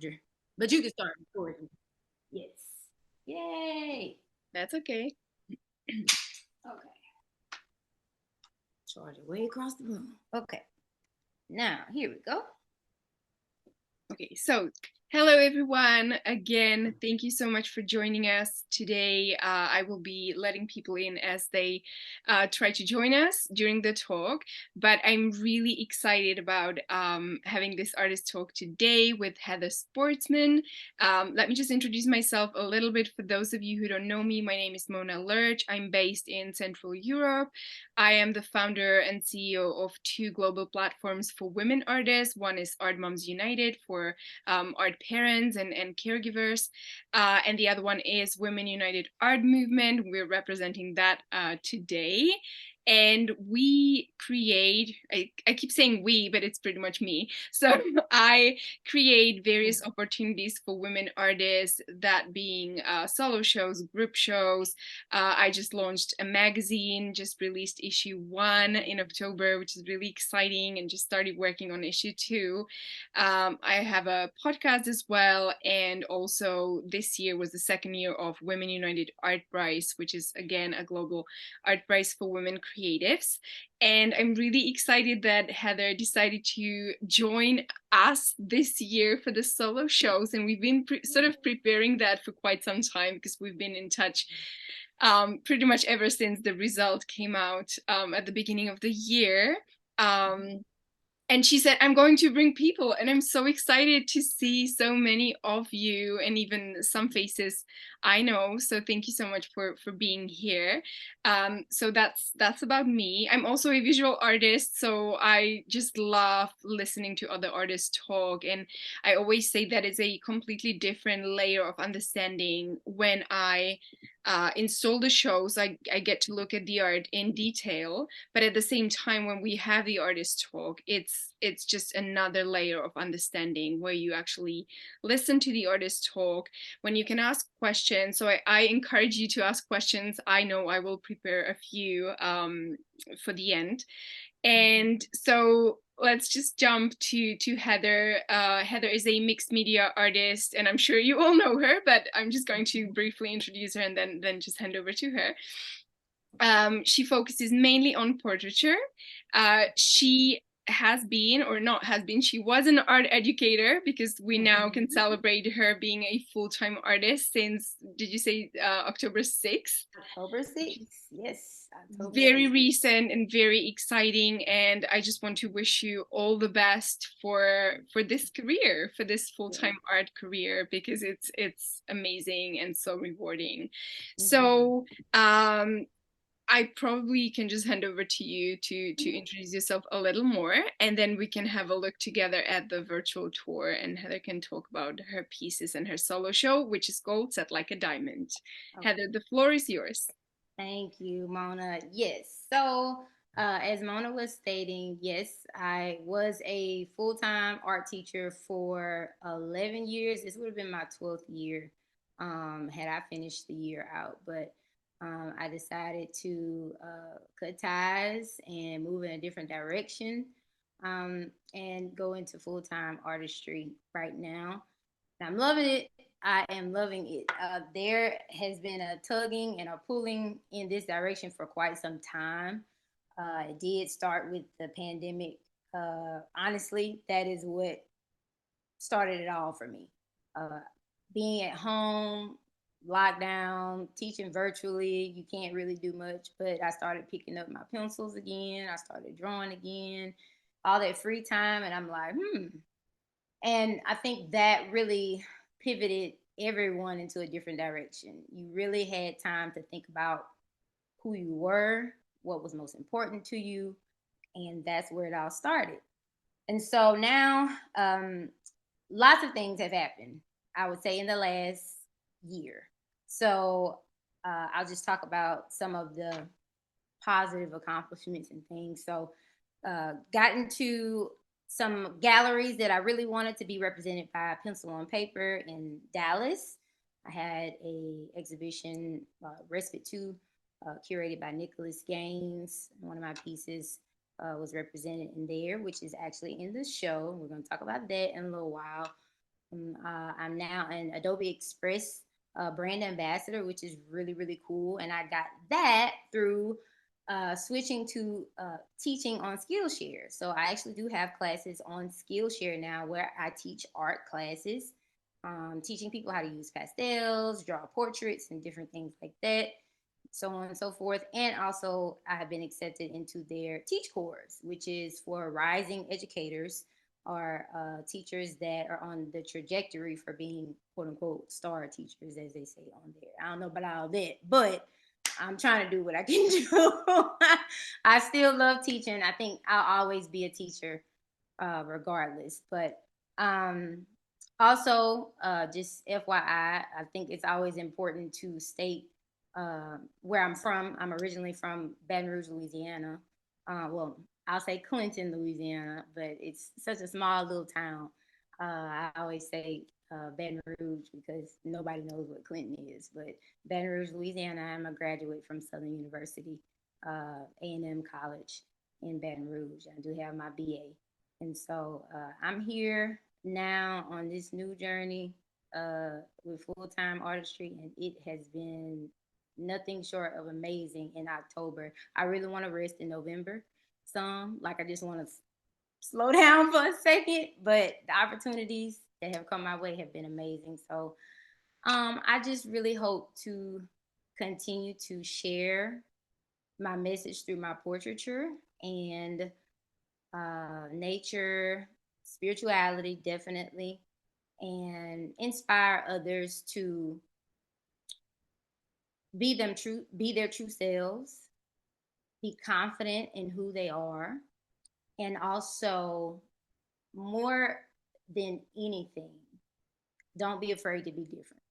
Georgia. But you can start recording. Yes. Yay. That's okay. Okay. Charge it way across the room. Okay. Now, here we go. Okay, so hello everyone. Again, thank you so much for joining us today. I will be letting people in as they try to join us during the talk, but I'm really excited about having this artist talk today with Heather Sportsman. Let me just introduce myself a little bit for those of you who don't know me. My name is Mona Lerch. I'm based in Central Europe. I am the founder and CEO of two global platforms for women artists. One is Art Moms United for art parents and caregivers, and the other one is Women United Art Movement. We're representing that today. And we create, I keep saying we, but it's pretty much me. So I create various opportunities for women artists, that being solo shows, group shows. I just launched a magazine, just released issue 1 in October, which is really exciting, and just started working on issue 2. I have a podcast as well, and also this year was the second year of Women United Art Prize, which is again a global art prize for women creatives. And I'm really excited that Heather decided to join us this year for the solo shows, and we've been sort of preparing that for quite some time because we've been in touch pretty much ever since the result came out at the beginning of the year. And she said, I'm going to bring people, and I'm so excited to see so many of you and even some faces I know. So thank you so much for being here. So that's about me. I'm also a visual artist, so I just love listening to other artists talk, and I always say that it's a completely different layer of understanding when I install the shows. I get to look at the art in detail, but at the same time, when we have the artist talk, it's just another layer of understanding where you actually listen to the artist talk, when you can ask questions. So I encourage you to ask questions. I know I will prepare a few for the end. And so let's just jump to Heather. Heather is a mixed media artist, and I'm sure you all know her, but I'm just going to briefly introduce her and then just hand over to her. She focuses mainly on portraiture. She has been, or not has been, she was an art educator, because we now can celebrate her being a full-time artist since, did you say October 6th? October 6th. Yes. October Very 6th. recent and very exciting, and I just want to wish you all the best for this career, for this full-time art career, because it's amazing and so rewarding. So I probably can just hand over to you to introduce yourself a little more, and then we can have a look together at the virtual tour, and Heather can talk about her pieces and her solo show, which is called Set Like a Diamond. Okay. Heather, the floor is yours. Thank you, Mona. Yes. So, as Mona was stating, yes, I was a full time art teacher for 11 years. This would have been my 12th year had I finished the year out. But I decided to cut ties and move in a different direction and go into full time artistry right now. And I'm loving it. I am loving it. There has been a tugging and a pulling in this direction for quite some time. It did start with the pandemic. Honestly, that is what started it all for me. Uh, Being at home, lockdown, teaching virtually, you can't really do much. But I started picking up my pencils again. I started drawing again, all that free time. And I'm like, and I think that really pivoted everyone into a different direction. You really had time to think about who you were, what was most important to you, and that's where it all started. And so now, lots of things have happened, I would say, in the last year. So I'll just talk about some of the positive accomplishments and things. So, got into some galleries that I really wanted to be represented by Pencil on Paper in Dallas. I had a exhibition, Respite 2, curated by Nicholas Gaines. One of my pieces was represented in there, which is actually in the show. We're going to talk about that in a little while. I'm now an Adobe Express brand ambassador, which is really, really cool. And I got that through switching to teaching on Skillshare. So I actually do have classes on Skillshare now where I teach art classes, teaching people how to use pastels, draw portraits, and different things like that, so on and so forth. And also, I have been accepted into their Teach Course, which is for rising educators or teachers that are on the trajectory for being quote unquote star teachers, as they say on there. I don't know about all that, but I'm trying to do what I can do. I still love teaching. I think I'll always be a teacher, regardless. But um, also, just FYI, I think it's always important to state where I'm from. I'm originally from Baton Rouge, Louisiana. Well, I'll say Clinton, Louisiana, but it's such a small little town. I always say Baton Rouge because nobody knows what Clinton is. But Baton Rouge, Louisiana, I'm a graduate from Southern University, A&M College in Baton Rouge. I do have my BA. And so I'm here now on this new journey with full time artistry, and it has been nothing short of amazing in October. I really want to rest in November. Like I just want to slow down for a second, but the opportunities that have come my way have been amazing. So I just really hope to continue to share my message through my portraiture and nature, spirituality, definitely, and inspire others to be their true selves, be confident in who they are, and also more than anything, don't be afraid to be different.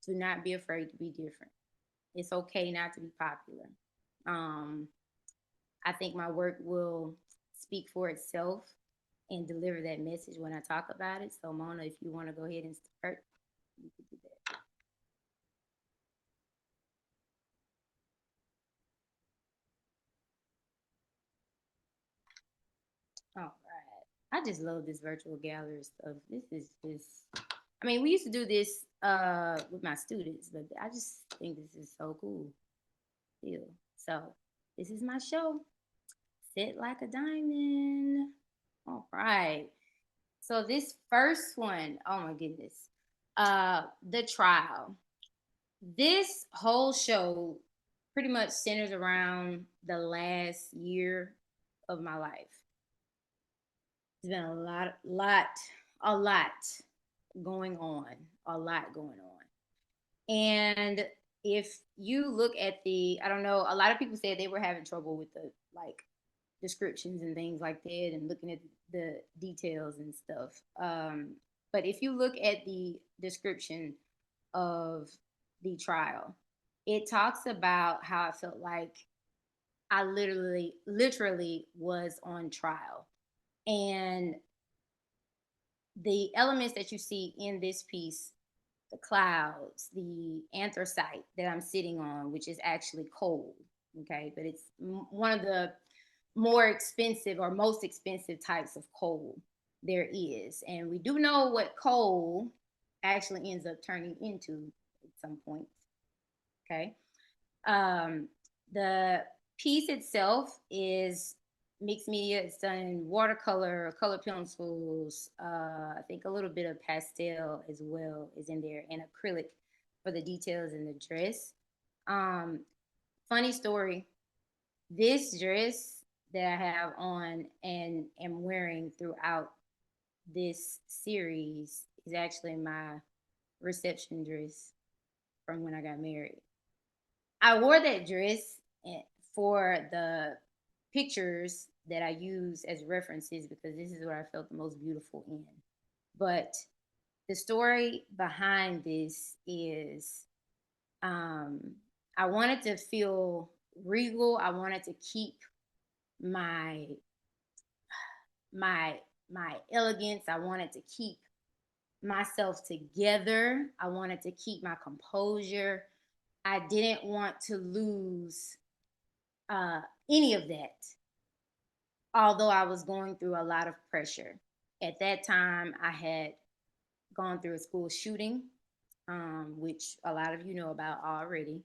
Do not be afraid to be different. It's okay not to be popular. Um, I think my work will speak for itself and deliver that message when I talk about it. So, Mona, if you want to go ahead and start, you can do that. All right. I just love this virtual gallery stuff. This is just, I mean, we used to do this with my students, but I just think this is so cool. Still. So, this is my show. Sit like a diamond. All right. So this first one, oh my goodness. The trial. This whole show pretty much centers around the last year of my life. There's been a lot going on, a lot going on. And if you look at I don't know, a lot of people said they were having trouble with the like descriptions and things like that and looking at the details and stuff. But if you look at the description of the trial, it talks about how I felt like I literally was on trial. And the elements that you see in this piece, the clouds, the anthracite that I'm sitting on, which is actually coal, okay, but it's one of the more expensive or most expensive types of coal there is. And we do know what coal actually ends up turning into at some point, okay? Um, the piece itself is mixed media. It's done in watercolor, color pencils. I think a little bit of pastel as well is in there, and acrylic for the details in the dress. Um, Funny story. This dress that I have on and am wearing throughout this series is actually my reception dress from when I got married. I wore that dress for the pictures that I use as references because this is what I felt the most beautiful in. But the story behind this is um, I wanted to feel regal. I wanted to keep my my elegance. I wanted to keep myself together. I wanted to keep my composure. I didn't want to lose any of that, although I was going through a lot of pressure. At that time, I had gone through a school shooting, which a lot of you know about already,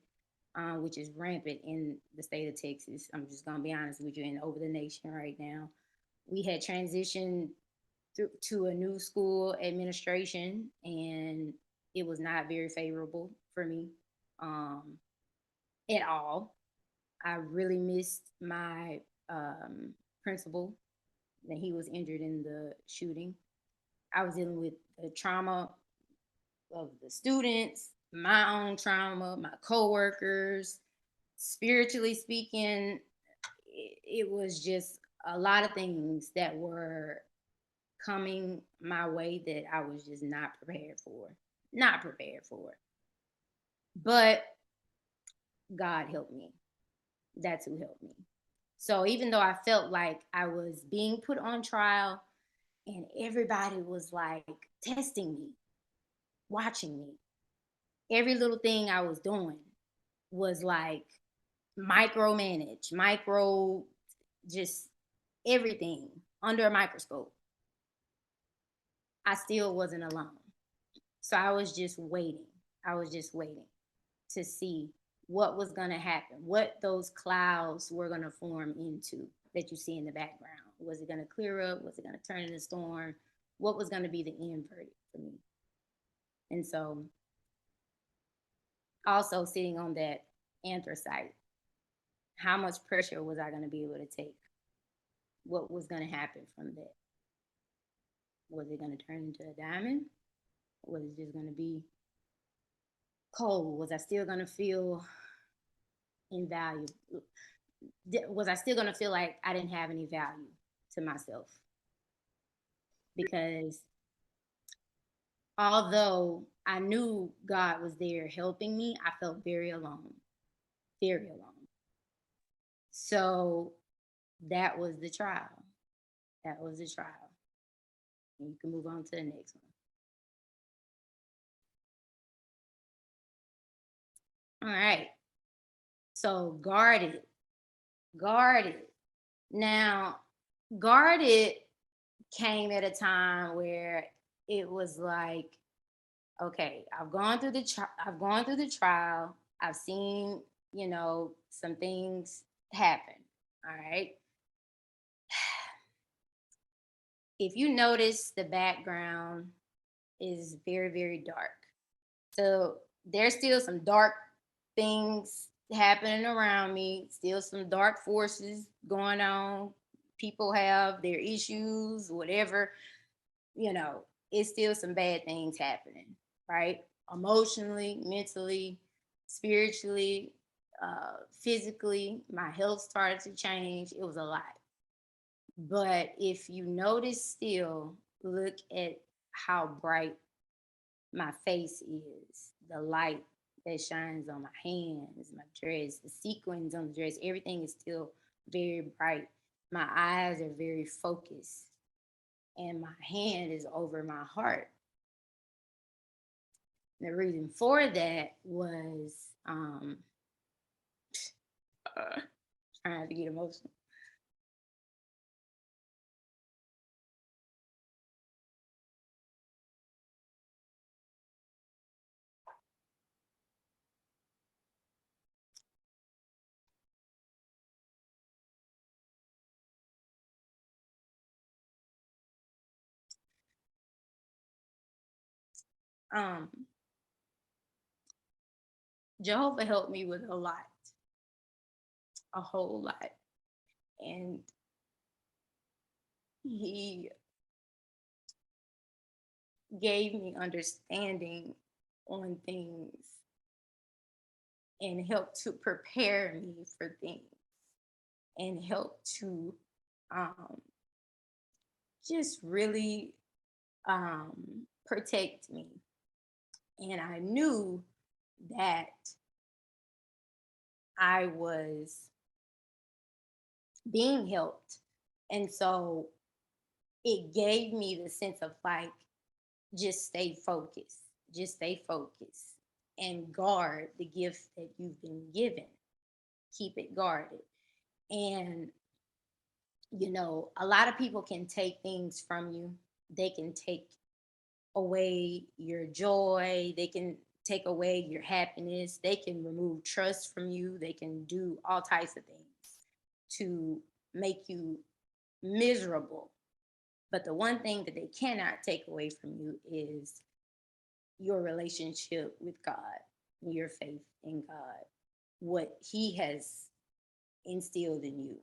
which is rampant in the state of Texas. I'm just gonna be honest with you, and over the nation right now. We had transitioned to a new school administration, and it was not very favorable for me um, at all. I really missed my principal that he was injured in the shooting. I was dealing with the trauma of the students, my own trauma, my coworkers. Spiritually speaking, it was just a lot of things that were coming my way that I was just not prepared for. Not prepared for. But God helped me. That's who helped me. So even though I felt like I was being put on trial and everybody was like testing me, watching me, every little thing I was doing was like micromanaged, micro, just everything under a microscope. I still wasn't alone. So I was just waiting. I was just waiting to see what was going to happen, what those clouds were going to form into that you see in the background. Was it going to clear up? Was it going to turn into a storm? What was going to be the end verdict for me? And so, also sitting on that anthracite, how much pressure was I going to be able to take? What was going to happen from that? Was it going to turn into a diamond? Was it just going to be cold? Was I still going to feel invaluable? Was I still going to feel like I didn't have any value to myself? Because although I knew God was there helping me, I felt very alone, very alone. So that was the trial. That was the trial. And you can move on to the next one. All right. So guarded, guarded. Now, guarded came at a time where it was like, okay, I've gone through the trial. I've seen, some things happen. All right. If you notice, the background is very, very dark. So there's still some dark things happening around me, still some dark forces going on. People have their issues, whatever, you know, it's still some bad things happening, right? Emotionally, mentally, spiritually, physically, my health started to change. It was a lot. But if you notice still, look at how bright my face is, the light that shines on my hands, my dress, the sequins on the dress, everything is still very bright. My eyes are very focused, and my hand is over my heart. The reason for that was uh, trying to get emotional. Um, Jehovah helped me with a lot, a whole lot, and he gave me understanding on things and helped to prepare me for things and helped to um, just really protect me. And I knew that I was being helped. And so it gave me the sense of like, just stay focused, just stay focused and guard the gift that you've been given. Keep it guarded. And, a lot of people can take things from you. they can take away your joy, they can take away your happiness, they can remove trust from you, they can do all types of things to make you miserable. But the one thing that they cannot take away from you is your relationship with God, your faith in God, what He has instilled in you.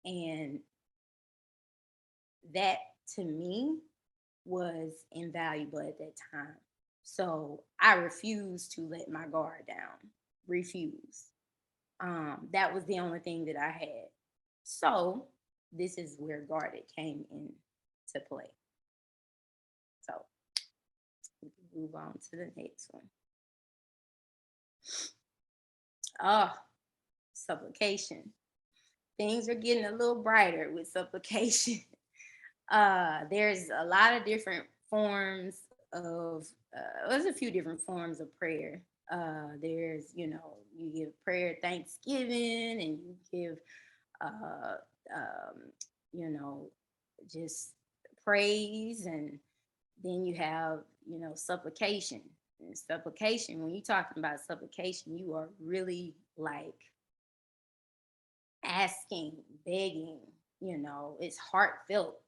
And that to me was invaluable at that time. So I refused to let my guard down. Refuse. That was the only thing that I had. So this is where guarded came into play. So we can move on to the next one. Oh, supplication. Things are getting a little brighter with supplication. There's a lot of different forms of there's a few different forms of prayer. There's, you give prayer thanksgiving, and you give uh um you know just praise, and then you have, supplication. And supplication, when you're talking about supplication, you are really like asking, begging, it's heartfelt.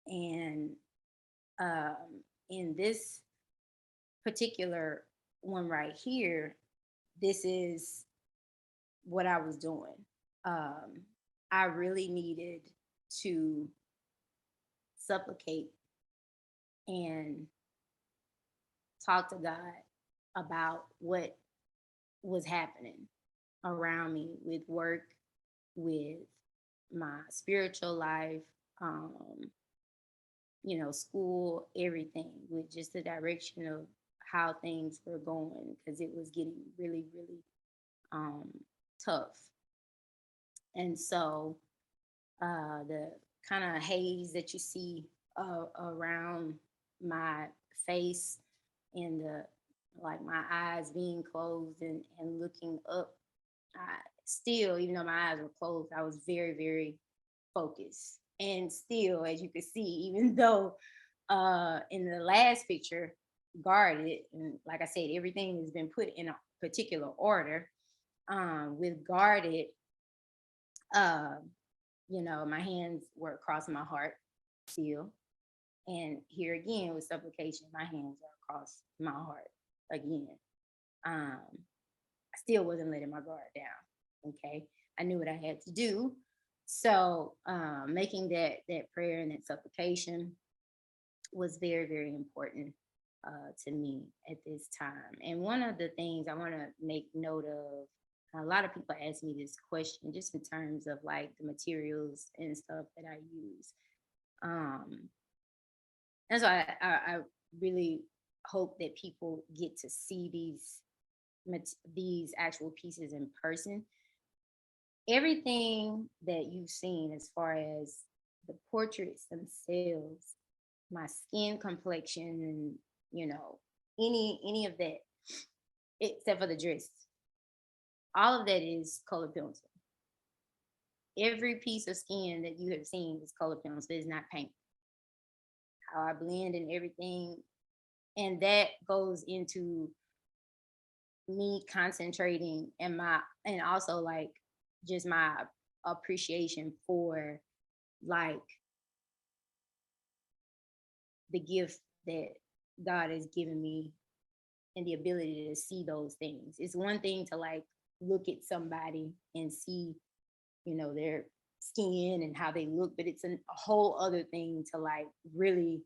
And in this particular one right here, this is what I was doing. Um, I really needed to supplicate and talk to God about what was happening around me with work, with my spiritual life, um, school, everything, with just the direction of how things were going, because it was getting really, really um, tough. And so the kind of haze that you see around my face, and the like my eyes being closed, and looking up, I still, even though my eyes were closed, I was very, very focused. And still, as you can see, even though in the last picture, guarded, and like I said, everything has been put in a particular order. With guarded, uh, my hands were across my heart still. And here again with supplication, my hands are across my heart again. I still wasn't letting my guard down. Okay. I knew what I had to do. So making that prayer and that supplication was very, very important to me at this time. And one of the things I want to make note of, a lot of people ask me this question just in terms of like the materials and stuff that I use. Um, and so I really hope that people get to see these actual pieces in person. Everything that you've seen as far as the portraits themselves, my skin complexion, and any of that, except for the dress, all of that is color pencil. Every piece of skin that you have seen is color pencil. It's not paint. How I blend and everything, and that goes into me concentrating, and also like just my appreciation for like the gift that God has given me, and the ability to see those things. It's one thing to like look at somebody and see, their skin and how they look, but it's a whole other thing to like really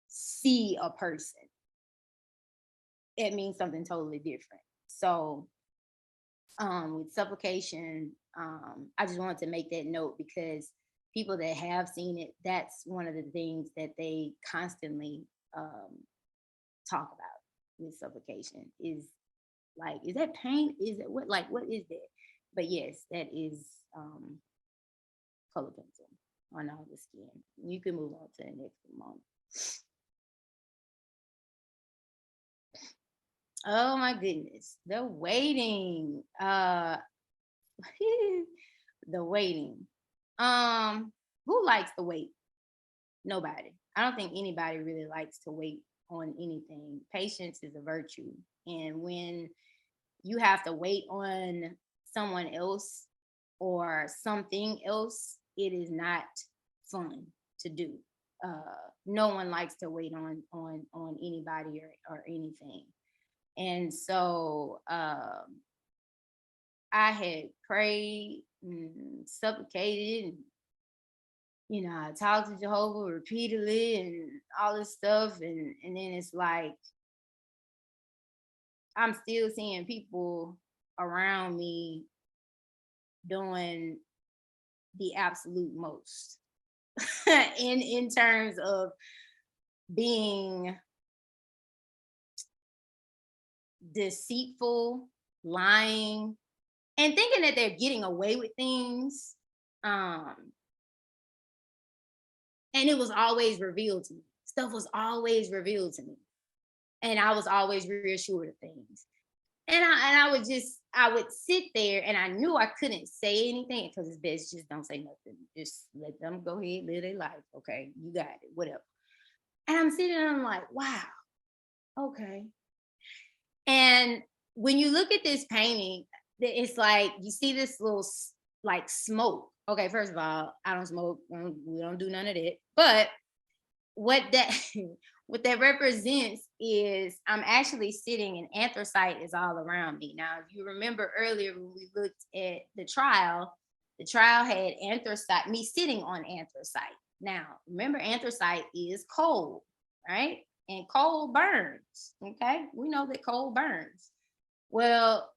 see a person. It means something totally different. So with supplication, I just wanted to make that note, because people that have seen it, that's one of the things that they constantly talk about with supplication, is like, is that paint? Is it what, like, what is that? But yes, that is color pencil on all the skin. You can move on to the next one. Oh my goodness, the waiting. The waiting. Who likes to wait? Nobody. I don't think anybody really likes to wait on anything. Patience is a virtue. And when you have to wait on someone else or something else, it is not fun to do. No one likes to wait on anybody or anything. And so I had prayed and supplicated and I talked to Jehovah repeatedly and all this stuff and then it's like I'm still seeing people around me doing the absolute most in terms of being deceitful, lying, and thinking that they're getting away with things. Um, and it was always revealed to me. Stuff was always revealed to me. And I was always reassured of things. And I would I would sit there and I knew I couldn't say anything because it's best just don't say nothing. Just let them go ahead, live their life. Okay, you got it, whatever. And I'm sitting there, I'm like, wow, okay. And when you look at this painting, it's like you see this little like smoke. Okay, first of all, I don't smoke. We don't do none of that. But what that what that represents is I'm actually sitting and anthracite is all around me. Now, if you remember earlier when we looked at the trial had anthracite, me sitting on anthracite. Now, remember anthracite is coal, right? And coal burns. Okay, we know that coal burns. Well,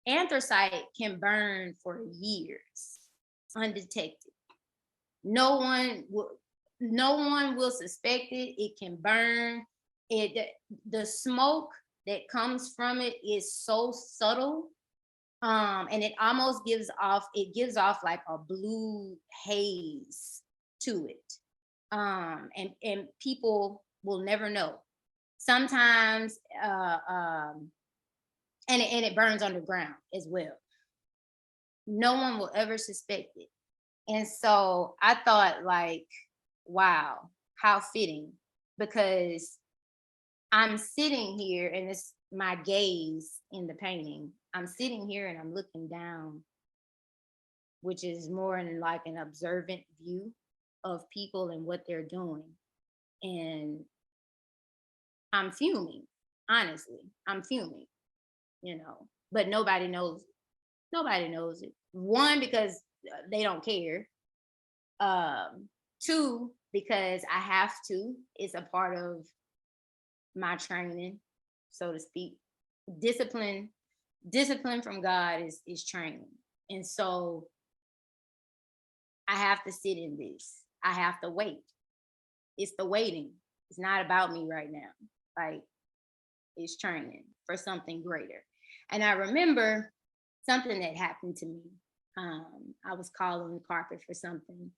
anthracite can burn for years undetected. No one will no one will suspect it. It can burn. The smoke that comes from it is so subtle. And it gives off like a blue haze to it. And people will never know. Sometimes and it burns underground as well. No one will ever suspect it. And so I thought like, wow, how fitting because I'm sitting here and it's my gaze in the painting. I'm sitting here and I'm looking down, which is more in like an observant view of people and what they're doing. And I'm fuming, honestly. I'm fuming, but nobody knows. Nobody knows it. One, because they don't care. Two, because I have to. It's a part of my training, so to speak. Discipline, discipline from God is training. And so I have to sit in this. I have to wait. It's the waiting. It's not about me right now. Like it's training for something greater. And I remember something that happened to me. I was calling the carpet for something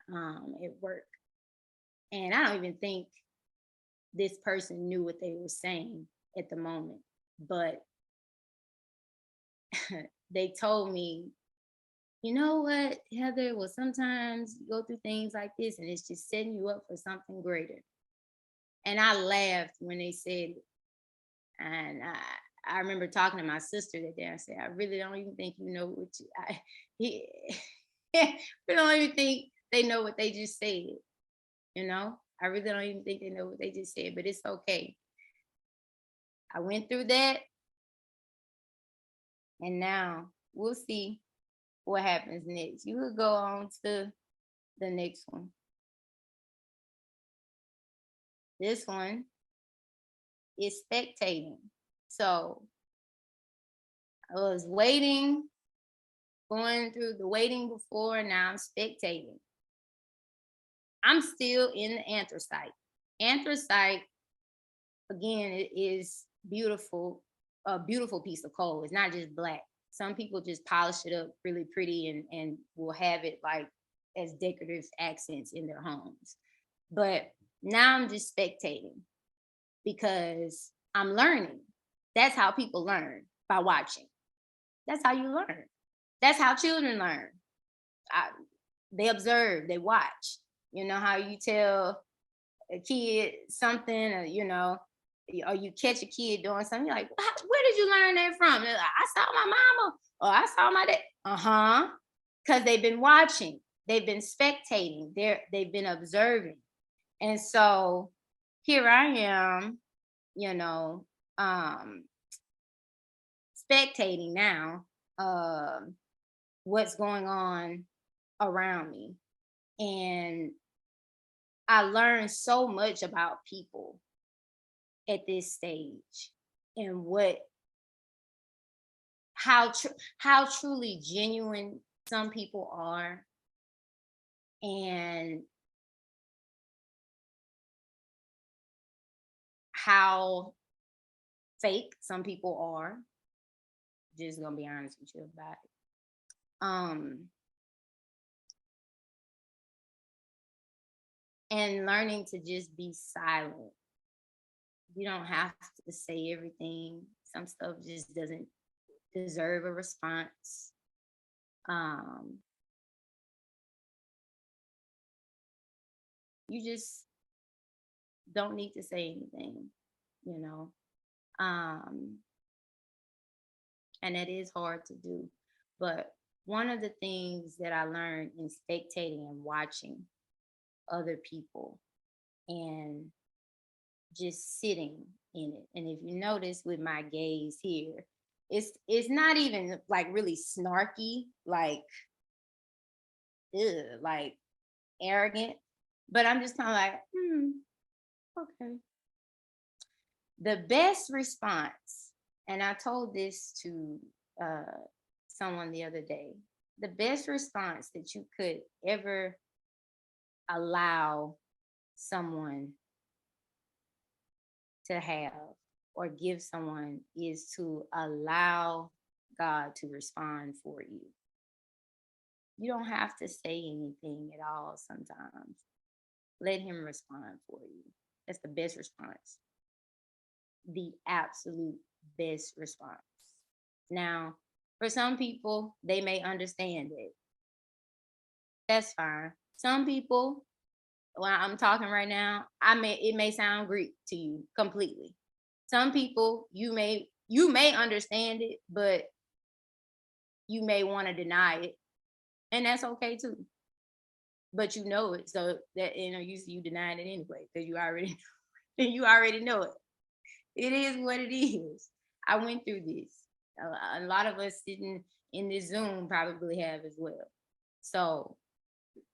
at work. And I don't even think this person knew what they were saying at the moment, but they told me, you know what, Heather, well, sometimes you go through things like this and it's just setting you up for something greater. And I laughed when they said it. And I remember talking to my sister that day. I said, I really don't even think you know what he, we don't even think they know what they just said. I really don't even think they know what they just said, but it's okay. I went through that, and now we'll see what happens next. You could go on to the next one. This one is spectating. So I was waiting, going through the waiting before, now I'm spectating. I'm still in the anthracite. Anthracite, again, it is beautiful, a beautiful piece of coal. It's not just black. Some people just polish it up really pretty and will have it like as decorative accents in their homes. But now I'm just spectating because I'm learning. That's how people learn, by watching. That's how you learn. That's how children learn. I, they observe, they watch. You know how you tell a kid something, or or you catch a kid doing something, you're like, where did you learn that from? They're like, I saw my mama, or I saw my dad. Uh-huh. Because they've been watching, they've been spectating, they've been observing. And so here I am, you know, um, spectating now, um, what's going on around me. And I learned so much about people at this stage, and how truly genuine some people are, and how fake some people are. Just gonna be honest with you about it. Um, and learning to just be silent. You don't have to say everything. Some stuff just doesn't deserve a response. Um, you just don't need to say anything, you know. Um, and it is hard to do. But one of the things that I learned in spectating and watching other people and just sitting in it. And if you notice with my gaze here, it's not even like really snarky, like arrogant, but I'm just kind of like, okay. The best response, and I told this to uh, someone the other day, the best response that you could ever allow someone to have or give someone is to allow God to respond for you. You don't have to say anything at all sometimes. Let Him respond for you. That's the best response, the absolute best response. Now, for some people, they may understand it. That's fine. Some people, when I'm talking right now, it may sound Greek to you completely. Some people, you may understand it, but you may want to deny it, and that's okay too. But you know it, so that you denying it anyway because you already you already know it. It is what it is. I went through this. A lot of us sitting in this Zoom probably have as well. So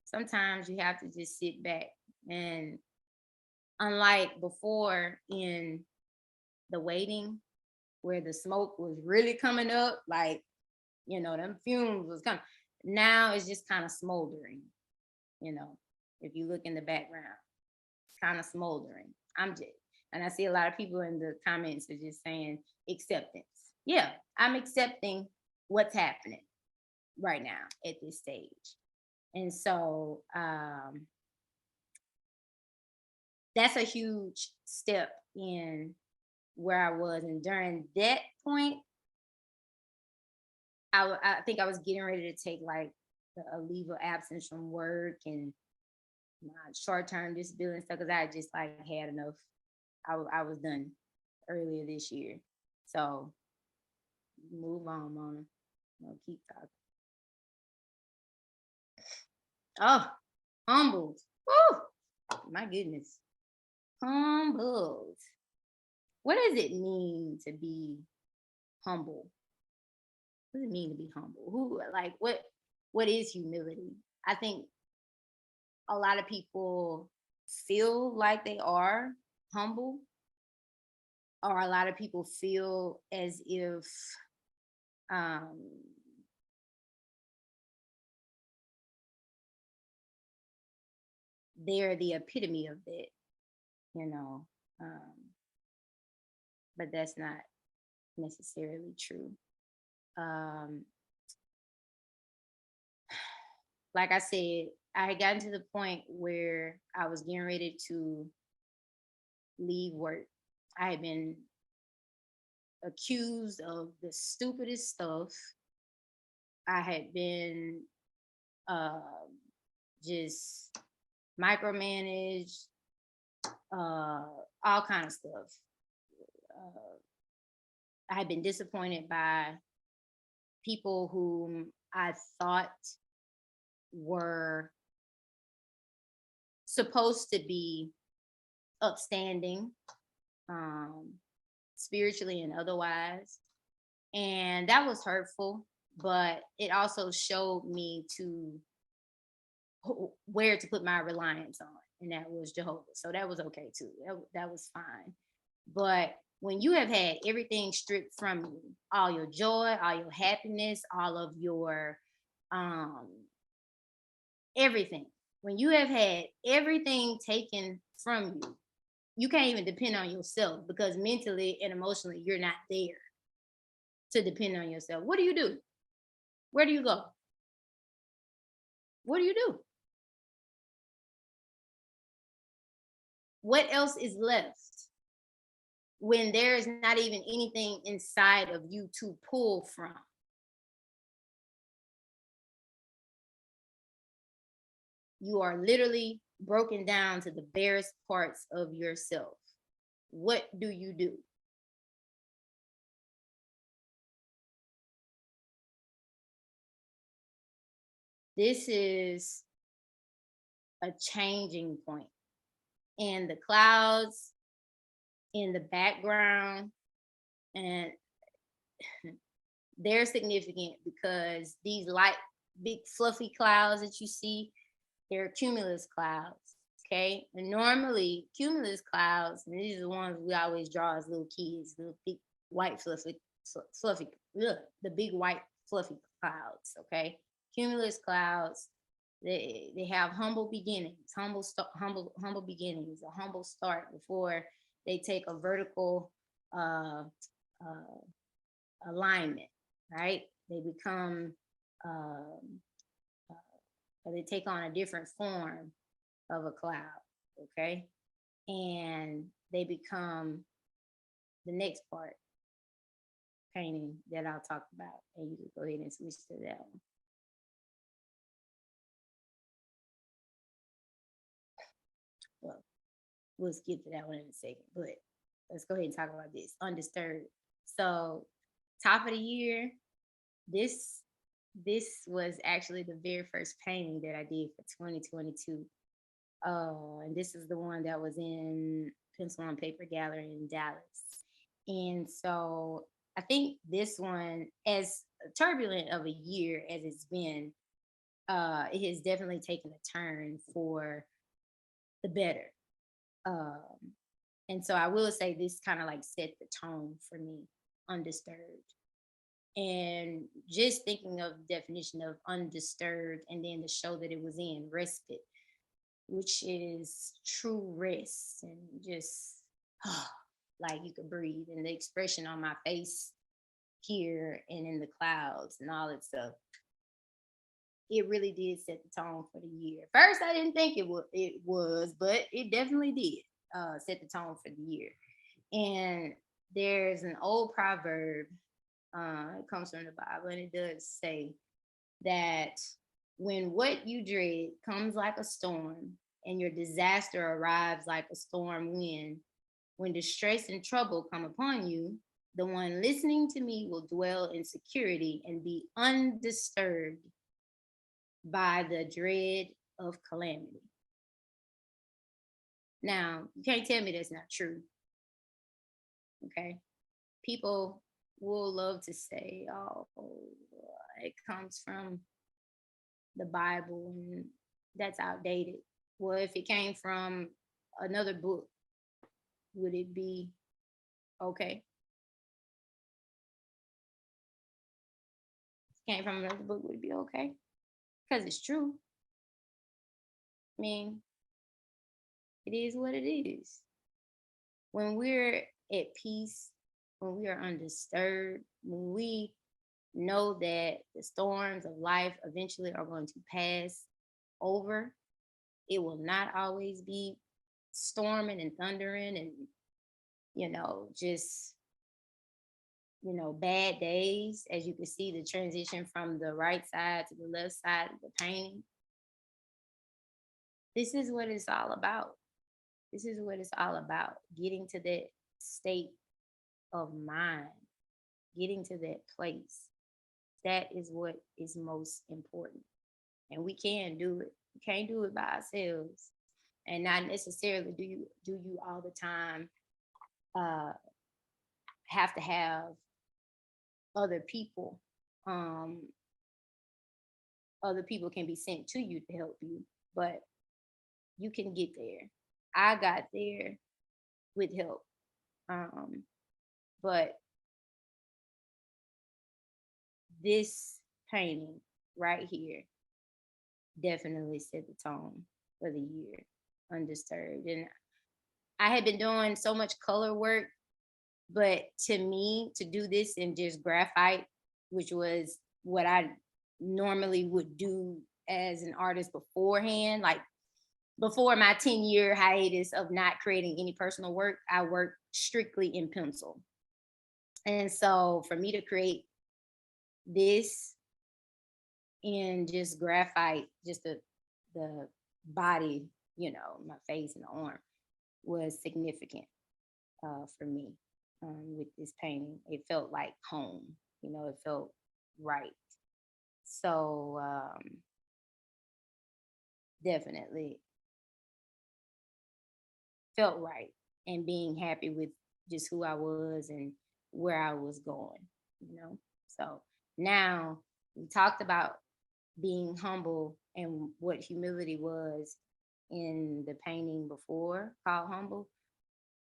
sometimes you have to just sit back, and unlike before in the waiting where the smoke was really coming up, like them fumes was coming. Now it's just kind of smoldering, you know, if you look in the background, kind of smoldering. And I see a lot of people in the comments are just saying acceptance. Yeah, I'm accepting what's happening right now at this stage. And so that's a huge step in where I was. And during that point, I think I was getting ready to take like a leave of absence from work and my short-term disability and stuff because I had just like had enough. I was done earlier this year. So move on, Mona. Keep talking. Oh, humbled. Woo! My goodness. Humbled. What does it mean to be humble? What does it mean to be humble? What is humility? I think a lot of people feel like they are humble, or a lot of people feel as if um, they're the epitome of that, you know. Um, but that's not necessarily true. Um, like I said, I had gotten to the point where I was getting ready to leave work. I had been accused of the stupidest stuff. I had been uh, just micromanaged, uh, all kind of stuff. Uh, I've been disappointed by people whom I thought were supposed to be upstanding, um, spiritually and otherwise. And that was hurtful, but it also showed me to where to put my reliance on, and that was Jehovah. So that was okay too. That was fine. But when you have had everything stripped from you, all your joy, all your happiness, all of your um everything, when you have had everything taken from you, you can't even depend on yourself because mentally and emotionally you're not there to depend on yourself. What do you do? Where do you go? What do you do? What else is left when there's not even anything inside of you to pull from? You are literally broken down to the barest parts of yourself. What do you do? This is a changing point. And the clouds in the background, and they're significant because these light, big, fluffy clouds that you see, they're cumulus clouds. Okay. And normally, cumulus clouds, and these are the ones we always draw as little kids, the big white, fluffy, ugh, the big white, fluffy clouds. Okay. Cumulus clouds, they have humble beginnings, humble beginnings, a humble start before they take a vertical uh, uh, alignment, right? They become, um, or they take on a different form of a cloud, okay? And they become the next part painting that I'll talk about. And you can go ahead and switch to that one. Well, we'll skip to that one in a second, but let's go ahead and talk about this undisturbed. So, top of the year, this this was actually the very first painting that I did for 2022. And this is the one that was in Pencil on Paper Gallery in Dallas. And so I think this one, as turbulent of a year as it's been, it has definitely taken a turn for the better. Um, and so I will say this kind of like set the tone for me, undisturbed. And just thinking of the definition of undisturbed and then the show that it was in, respite, which is true rest and just like you could breathe, and the expression on my face here and in the clouds and all that stuff. It really did set the tone for the year. First, I didn't think it was, but it definitely did set the tone for the year. And there's an old proverb. It comes from the Bible, and it does say that when what you dread comes like a storm and your disaster arrives like a storm wind, when distress and trouble come upon you, the one listening to me will dwell in security and be undisturbed by the dread of calamity. Now, you can't tell me that's not true. Okay. People will love to say, oh, it comes from the Bible, and that's outdated. Well, if it came from another book, would it be okay? If it came from another book, would it be okay? Because it's true. I mean, it is what it is. When we're at peace, when we are undisturbed, when we know that the storms of life eventually are going to pass over, it will not always be storming and thundering and, just, bad days. As you can see, the transition from the right side to the left side of the painting. This is what it's all about. This is what it's all about. Getting to that state of mind, getting to that place. That is what is most important. And we can do it. We can't do it by ourselves. And not necessarily do you all the time uh have to have other people. Um Other people can be sent to you to help you, but you can get there. I got there with help. Um but this painting right here definitely set the tone for the year, undisturbed. And I had been doing so much color work, but to me, to do this in just graphite, which was what I normally would do as an artist beforehand, like before my 10-year hiatus of not creating any personal work, I worked strictly in pencil. And so for me to create this in just graphite, just the body, my face and the arm was significant for me with this painting. It felt like home, it felt right. So definitely felt right and being happy with just who I was and where I was going. So now we talked about being humble and what humility was in the painting before called Humble.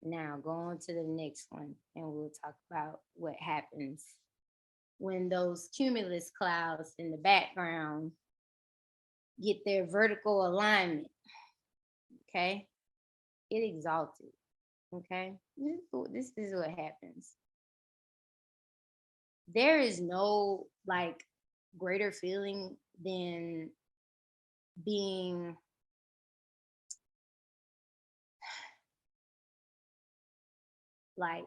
Now go on to the next one and we'll talk about what happens when those cumulus clouds in the background get their vertical alignment. Okay. Get exalted. Okay. This is what happens. There is no like greater feeling than being like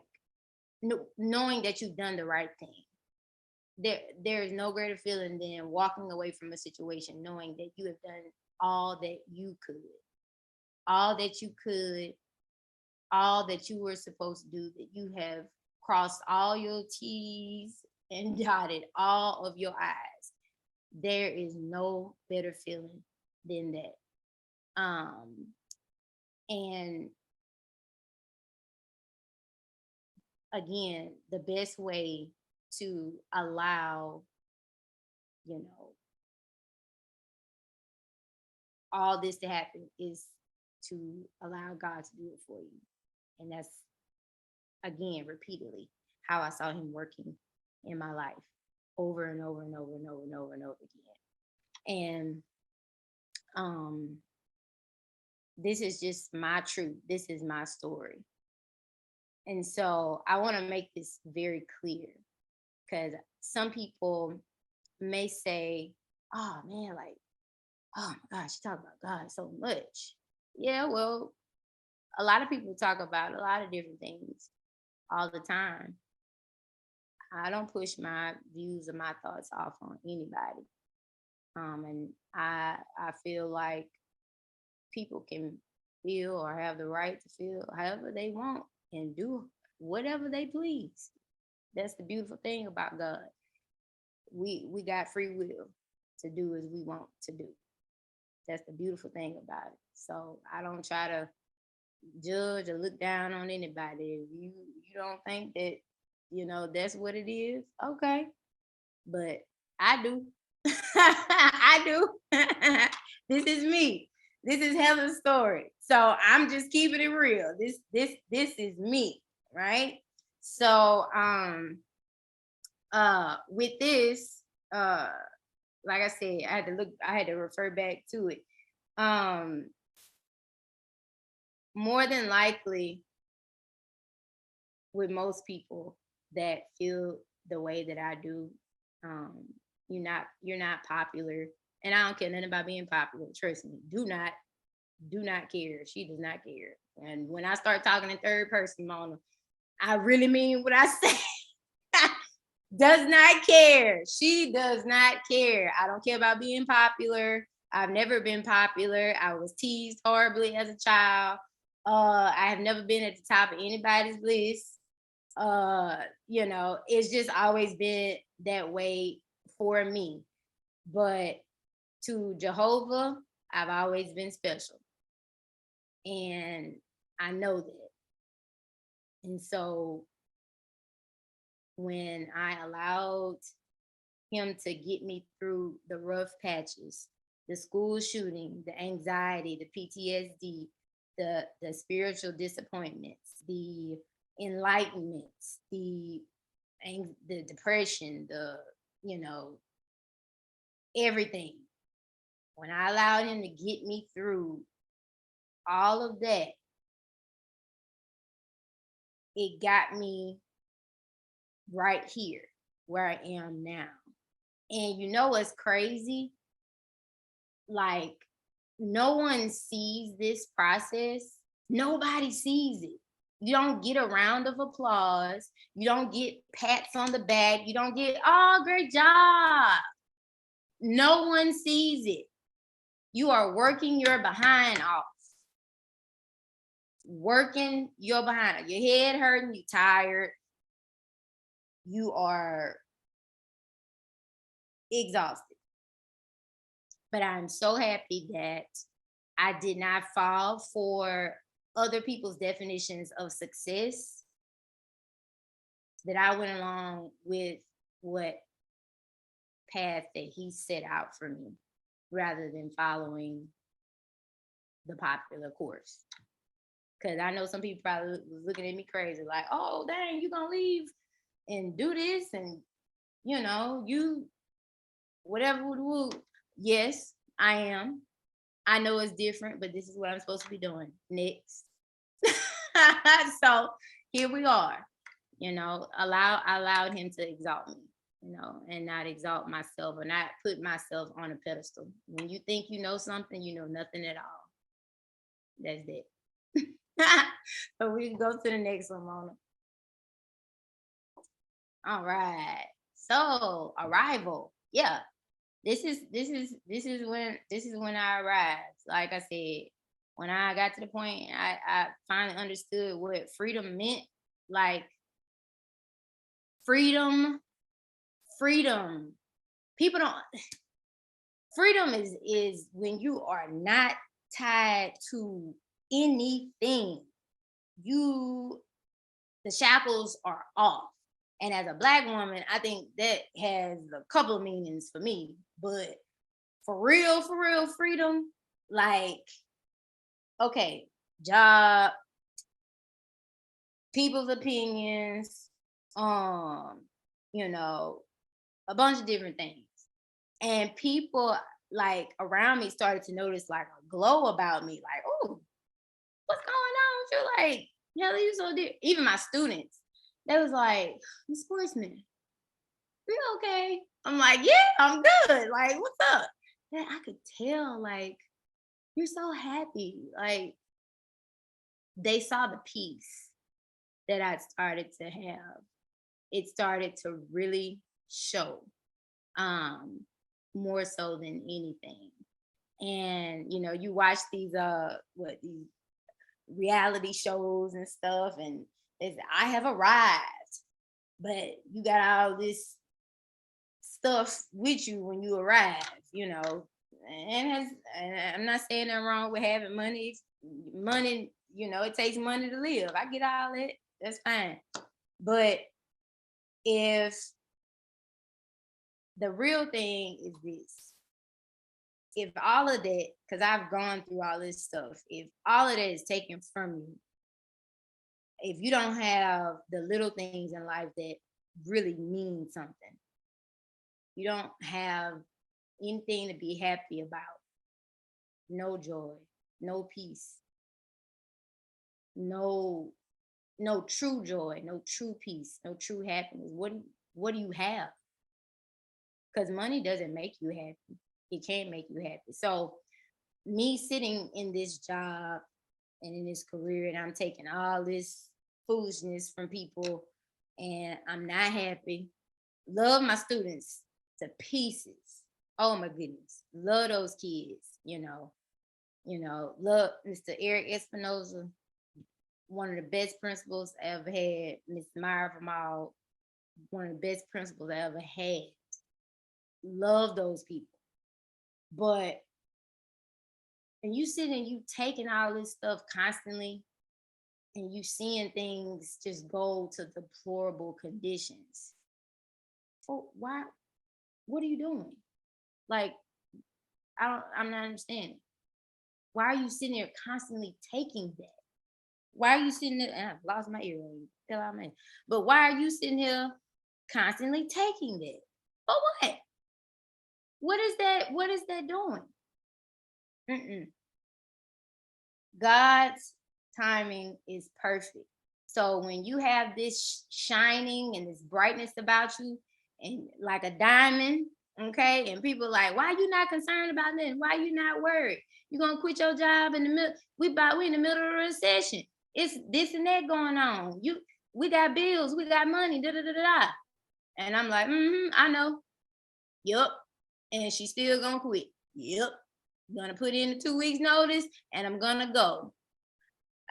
knowing that you've done the right thing. There is no greater feeling than walking away from a situation knowing that you have done all that you could, all that you could, all that you were supposed to do, that you have crossed all your T's and dotted all of your I's. There is no better feeling than that. And again, the best way to allow, you know, all this to happen is to allow God to do it for you. And that's, again, repeatedly how I saw him working in my life over and over and over and over and over and over again. And this is just my truth. This is my story. And so I want to make this very clear because some people may say, oh man, like, oh my gosh, you talk about God so much. Yeah, well, a lot of people talk about a lot of different things all the time. I don't push my views or my thoughts off on anybody. And I feel like people can feel or have the right to feel however they want and do whatever they please. That's the beautiful thing about God. We got free will to do as we want to do. That's the beautiful thing about it. So I don't try to judge or look down on anybody. If you don't think that, that's what it is, okay. But I do. I do. This is me. This is Helen's story. So I'm just keeping it real. This is me, right? So with this, like I said, I had to refer back to it. More than likely, with most people that feel the way that I do, um, you're not popular. And I don't care nothing about being popular. Trust me. Do not care. She does not care. And when I start talking in third person, Mona, I really mean what I say. Does not care. She does not care. I don't care about being popular. I've never been popular. I was teased horribly as a child. I have never been at the top of anybody's list. It's just always been that way for me. But to Jehovah, I've always been special. And I know that. And so when I allowed him to get me through the rough patches, the school shooting, the anxiety, the PTSD, the spiritual disappointments, the enlightenments, the depression, you know everything. When I allowed him to get me through all of that, it got me right here where I am now. And you know what's crazy? Like, no one sees this process. Nobody sees it. You don't get a round of applause. You don't get pats on the back. You don't get, oh, great job. No one sees it. You are working your behind off. Working your behind. Your head hurting, you tired. You are exhausted. But I'm so happy that I did not fall for other people's definitions of success, that I went along with what path that he set out for me rather than following the popular course. Because I know some people probably was looking at me crazy, like, oh, dang, you gonna leave and do this and, you whatever. Yes, I am. I know it's different, but this is what I'm supposed to be doing next. So here we are. I allowed him to exalt me, and not exalt myself or not put myself on a pedestal. When you think you know something, you know nothing at all. That's it. So we can go to the next one, Mona. All right. So arrival. Yeah. This is when I arrived. Like I said, when I got to the point, I finally understood what freedom meant. Like freedom, freedom. People don't. Freedom is when you are not tied to anything. You the shackles are off. And as a black woman, I think that has a couple of meanings for me. But for real freedom, like, okay, job, people's opinions, um, you know, a bunch of different things. And people like around me started to notice like a glow about me, like, oh, what's going on with you? Like, yeah, you so different. Even my students, they was like, Miss Sportsman, you okay? I'm like, yeah, I'm good. Like, what's up? And I could tell, like, you're so happy. Like, they saw the peace that I started to have. It started to really show, um, more so than anything. And you watch these reality shows and stuff, and it's I have arrived, but you got all this stuff with you when you arrive. And I'm not saying that wrong with having money. Money, it takes money to live. I get all that. That's fine. But if the real thing is this, if all of that, because I've gone through all this stuff, if all of that is taken from you, if you don't have the little things in life that really mean something, you don't have anything to be happy about, no joy, no peace, no no true joy, no true peace, no true happiness. What do you have? Because money doesn't make you happy. It can't make you happy. So me sitting in this job and in this career, and I'm taking all this foolishness from people, and I'm not happy. Love my students to pieces. Oh my goodness. Love those kids. Love Mr. Eric Espinoza. one of the best principals I ever had, Miss Myra from all, one of the best principals I ever had. Love those people. But and you sitting and you taking all this stuff constantly and you seeing things just go to deplorable conditions. Oh, why? What are you doing? Like, I'm not understanding. Why are you sitting there constantly taking that? Why are you sitting there? And I've lost my earring. Fell out my. But why are you sitting here constantly taking that? For what? What is that? What is that doing? Mm-mm. God's timing is perfect. So when you have this shining and this brightness about you, and like a diamond, okay, and people like, why you not concerned about this? Why you not worried? You gonna quit your job in the middle? We in the middle of a recession. It's this and that going on. We got bills, we got money, da da da da. And I'm like, I know. Yup. And she's still gonna quit. Yep. Gonna put in the 2 weeks notice and I'm gonna go.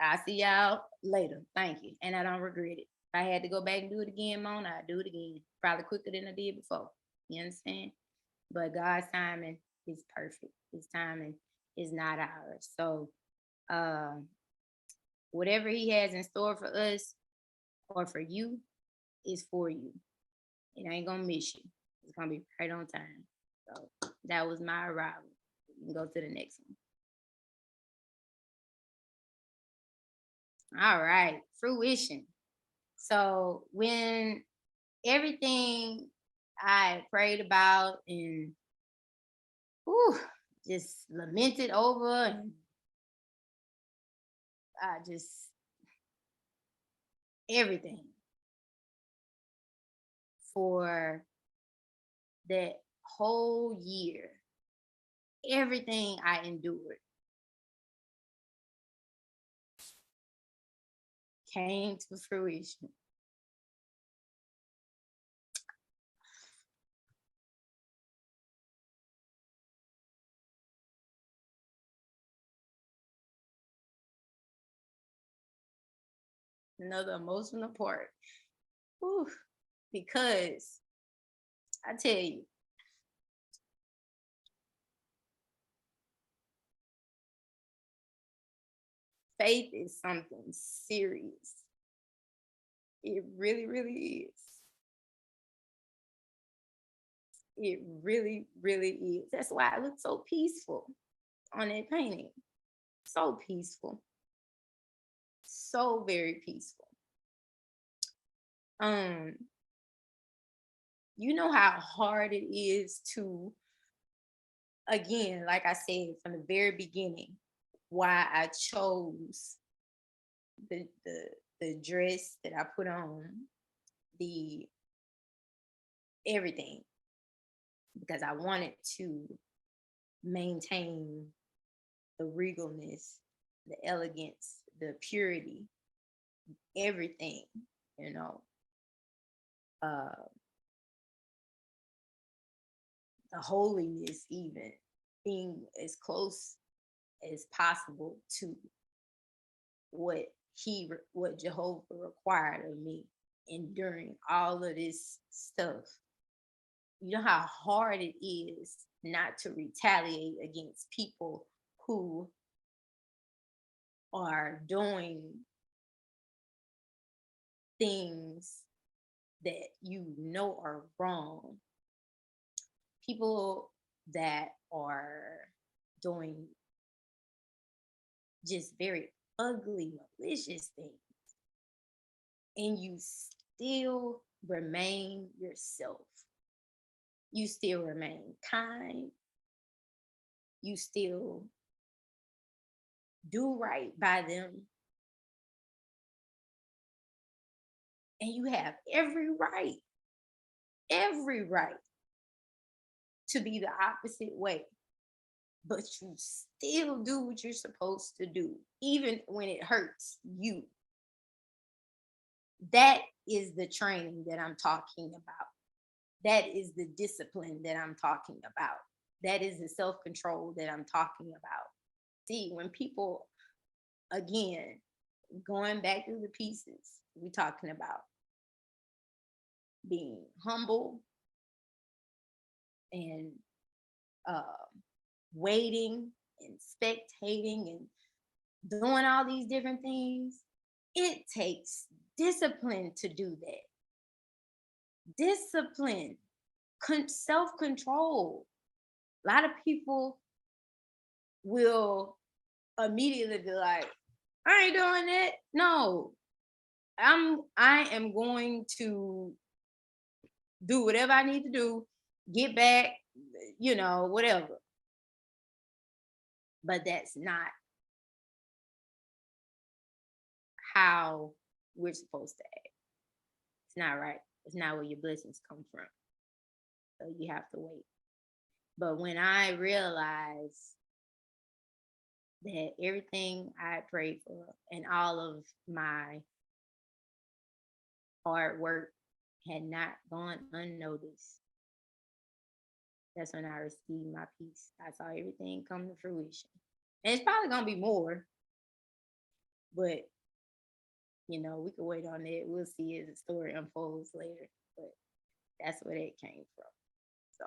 I'll see y'all later. Thank you. And I don't regret it. If I had to go back and do it again, Mona, I'd do it again. Probably quicker than I did before. You understand? But God's timing is perfect. His timing is not ours. So whatever he has in store for us or for you is for you. It ain't gonna miss you. It's gonna be right on time. So that was my arrival. You can go to the next one. All right, fruition. So when everything I prayed about and whew, just lamented over, and I just everything for that whole year, everything I endured came to fruition. Another emotional part. Whew, because I tell you, faith is something serious. It really, really is. It really, really is. That's why it looks so peaceful on that painting. So peaceful. So very peaceful. Um, you know how hard it is to, again, like I said from the very beginning, why I chose the dress that I put on, the everything, because I wanted to maintain the regalness, the elegance, the purity, everything, you know, uh, the holiness, even being as close as possible to what what Jehovah required of me enduring all of this stuff. You know how hard it is not to retaliate against people who are doing things that you know are wrong. People that are doing just very ugly, malicious things, and you still remain yourself. You still remain kind. You still do right by them. And you have every right to be the opposite way. But you still do what you're supposed to do, even when it hurts you. That is the training that I'm talking about. That is the discipline that I'm talking about. That is the self control that I'm talking about. See, when people, again, going back through the pieces, we're talking about being humble and uh, waiting and spectating and doing all these different things. It takes discipline to do that. Discipline, self control. A lot of people will immediately be like, I ain't doing that. No, I am going to do whatever I need to do, get back, whatever. But that's not how we're supposed to act. It's not right. It's not where your blessings come from. So you have to wait. But when I realized that everything I prayed for and all of my hard work had not gone unnoticed, that's when I received my peace. I saw everything come to fruition. And it's probably gonna be more, but we can wait on it. We'll see as the story unfolds later. But that's where that came from. So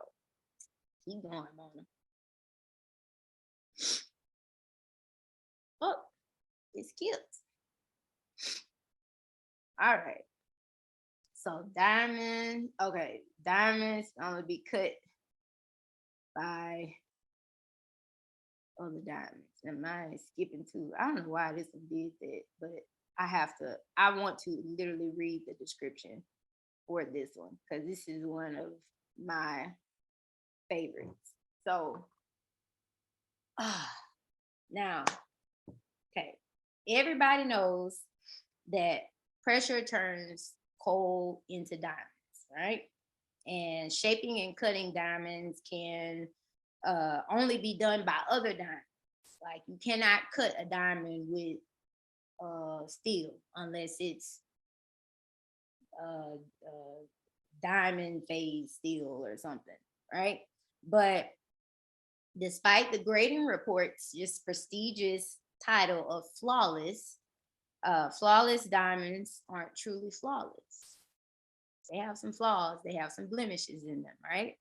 keep going, Mona. Oh, it skipped. All right. So diamond, okay, diamonds gonna be cut by other diamonds. And mine is skipping too. I don't know why this one did that, but I want to literally read the description for this one because this is one of my favorites. So now, okay, everybody knows that pressure turns coal into diamonds, right? And shaping and cutting diamonds can only be done by other diamonds. Like you cannot cut a diamond with steel unless it's diamond phase steel or something, right? But despite the grading report's just prestigious title of flawless, flawless diamonds aren't truly flawless. They have some flaws, they have some blemishes in them, right?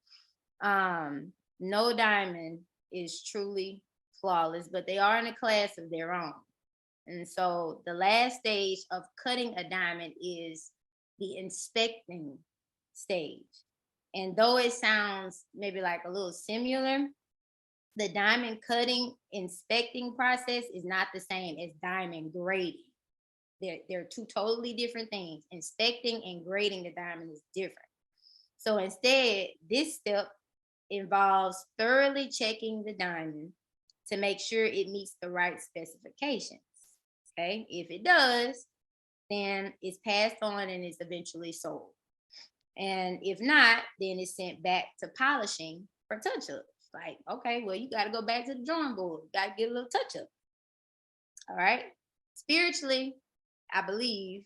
No diamond is truly flawless, but they are in a class of their own. And so the last stage of cutting a diamond is the inspecting stage. And though it sounds maybe like a little similar, the diamond cutting inspecting process is not the same as diamond grading. They're two totally different things. Inspecting and grading the diamond is different. So instead, this step involves thoroughly checking the diamond to make sure it meets the right specifications. Okay, if it does, then it's passed on and it's eventually sold. And if not, then it's sent back to polishing for touch ups. Like, okay, well, you got to go back to the drawing board, you got to get a little touch up. All right. Spiritually, I believe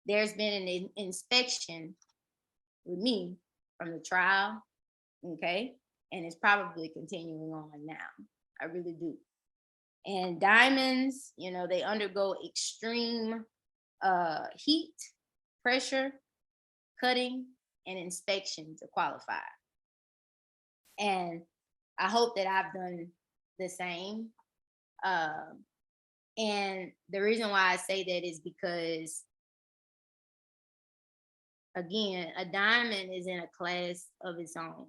there's been an inspection with me from the trial. Okay. And it's probably continuing on now. I really do. And diamonds, they undergo extreme heat, pressure, cutting, and inspection to qualify. And I hope that I've done the same. And the reason why I say that is because, again, a diamond is in a class of its own,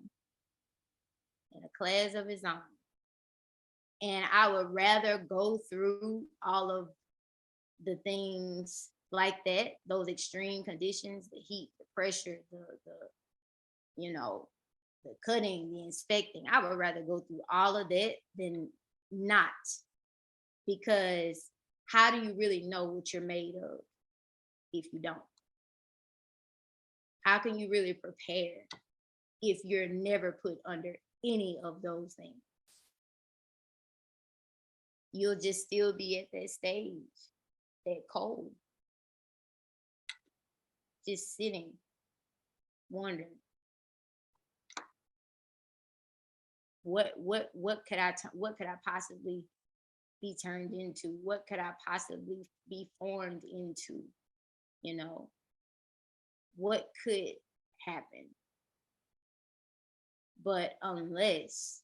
in a class of its own. And I would rather go through all of the things like that, those extreme conditions, the heat, the pressure, the cutting, the inspecting. I would rather go through all of that than not. Because how do you really know what you're made of if you don't? How can you really prepare if you're never put under any of those things? You'll just still be at that stage, that cold, just sitting, wondering, what could I possibly be turned into? What could I possibly be formed into? You know, what could happen? But unless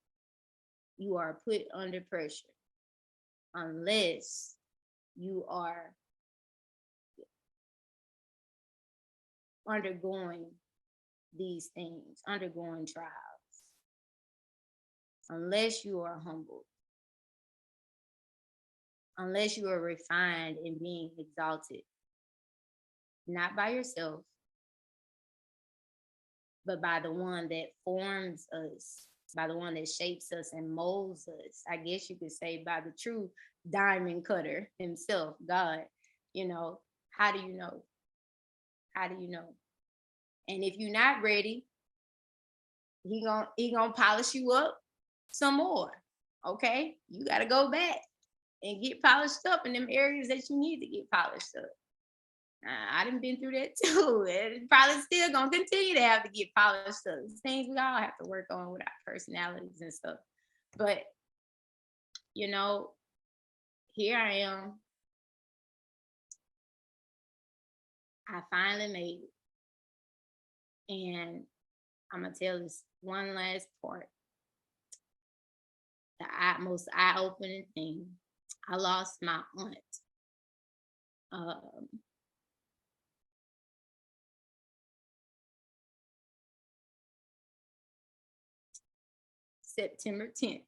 you are put under pressure, unless you are undergoing these things, undergoing trials, unless you are humbled, unless you are refined and being exalted, not by yourself, but by the one that forms us, by the one that shapes us and molds us. I guess you could say by the true diamond cutter himself, God. You know, how do you know? How do you know? And if you're not ready, he gonna polish you up some more. Okay, you got to go back and get polished up in them areas that you need to get polished up. I done been through that too. And probably still gonna continue to have to get polished up. It's things we all have to work on with our personalities and stuff. But you know, here I am. I finally made it. And I'm gonna tell this one last part. The most eye-opening thing. I lost my aunt. Um, September 10th.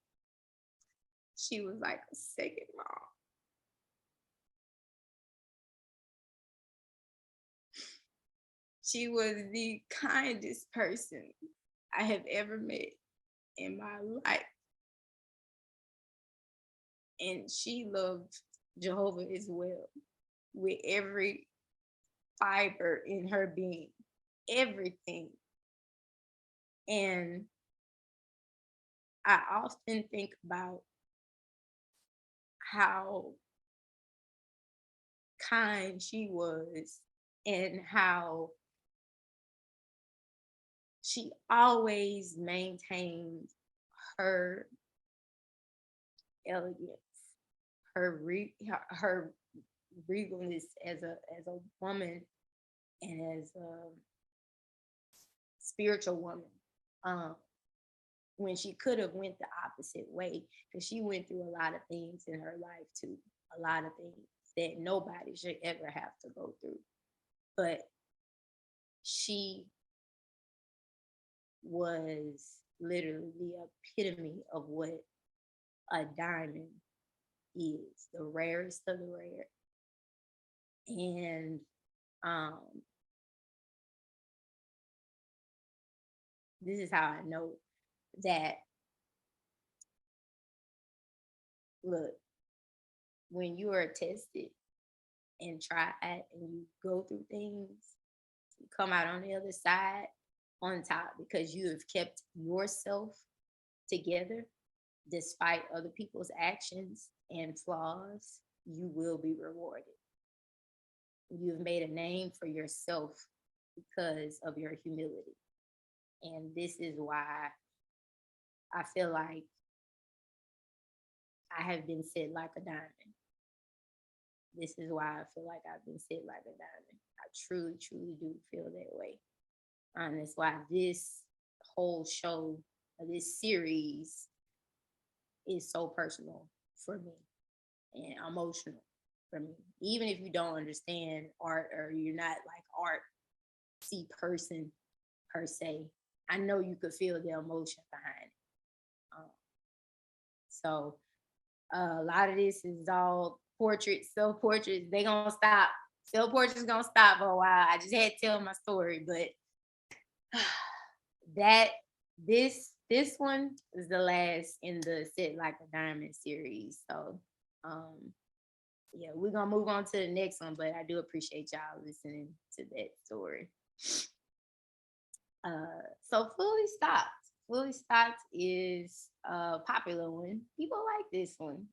She was like a second mom. She was the kindest person I have ever met in my life. And she loved Jehovah as well with every fiber in her being, everything. And I often think about how kind she was and how she always maintained her elegance, her regalness as a woman and as a spiritual woman. Um, when she could have went the opposite way, because she went through a lot of things in her life too, a lot of things that nobody should ever have to go through. But she was literally the epitome of what a diamond is, the rarest of the rare. And um, this is how I know that, look, when you are tested and tried and you go through things, you come out on the other side on top because you have kept yourself together despite other people's actions and flaws, you will be rewarded. You've made a name for yourself because of your humility. And this is why I feel like I have been set like a diamond. This is why I feel like I've been set like a diamond. I truly, truly do feel that way. And that's why this whole show, this series, is so personal for me and emotional for me. Even if you don't understand art or you're not like art see person per se, I know you could feel the emotion behind it. So a lot of this is all portraits, self portraits. They gonna stop. Self portraits gonna stop for a while. I just had to tell my story, but that this one is the last in the Sit Like a Diamond series. So yeah, we're gonna move on to the next one, but I do appreciate y'all listening to that story. So fully stocked. Fully stocked is a popular one. People like this one.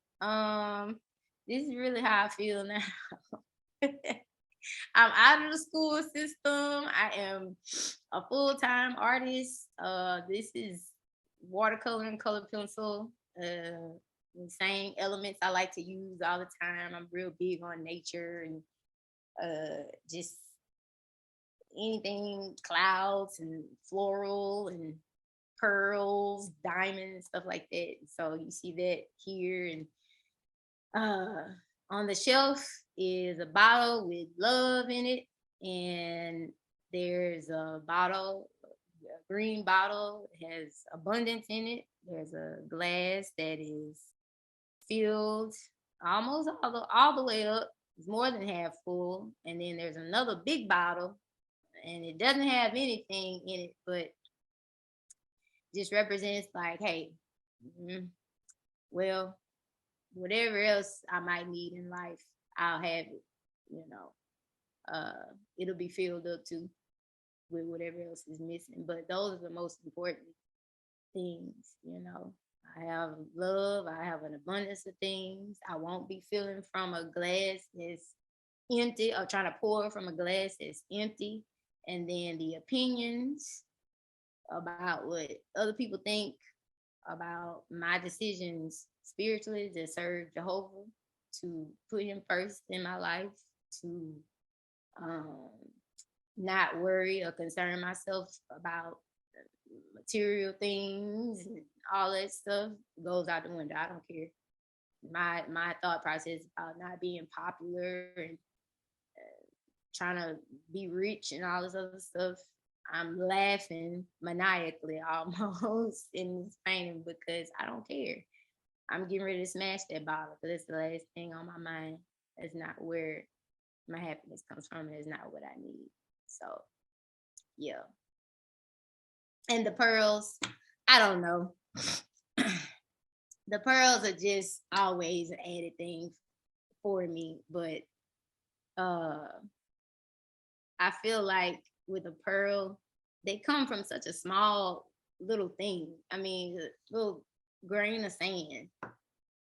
This is really how I feel now. I'm out of the school system. I am a full-time artist. This is watercolor and color pencil. The same elements I like to use all the time. I'm real big on nature and just anything clouds and floral and pearls, diamonds, stuff like that. So you see that here. And on the shelf is a bottle with love in it. And there's a bottle, a green bottle, it has abundance in it. There's a glass that is filled almost all the way up. It's more than half full. And then there's another big bottle, and it doesn't have anything in it, but just represents like, hey, mm, well, whatever else I might need in life, I'll have it. You know, it'll be filled up too with whatever else is missing. But those are the most important things. You know, I have love. I have an abundance of things. I won't be filling from a glass that's empty or trying to pour from a glass that's empty. And then the opinions about what other people think about my decisions spiritually to serve Jehovah, to put him first in my life, to um, not worry or concern myself about material things and all that stuff goes out the window. I don't care. My thought process about not being popular and trying to be rich and all this other stuff. I'm laughing maniacally almost in this painting because I don't care. I'm getting ready to smash that bottle because it's the last thing on my mind. That's not where my happiness comes from. It's not what I need. So yeah. And the pearls, I don't know. The pearls are just always an added thing for me, but uh I feel like with a pearl, they come from such a small little thing. I mean, a little grain of sand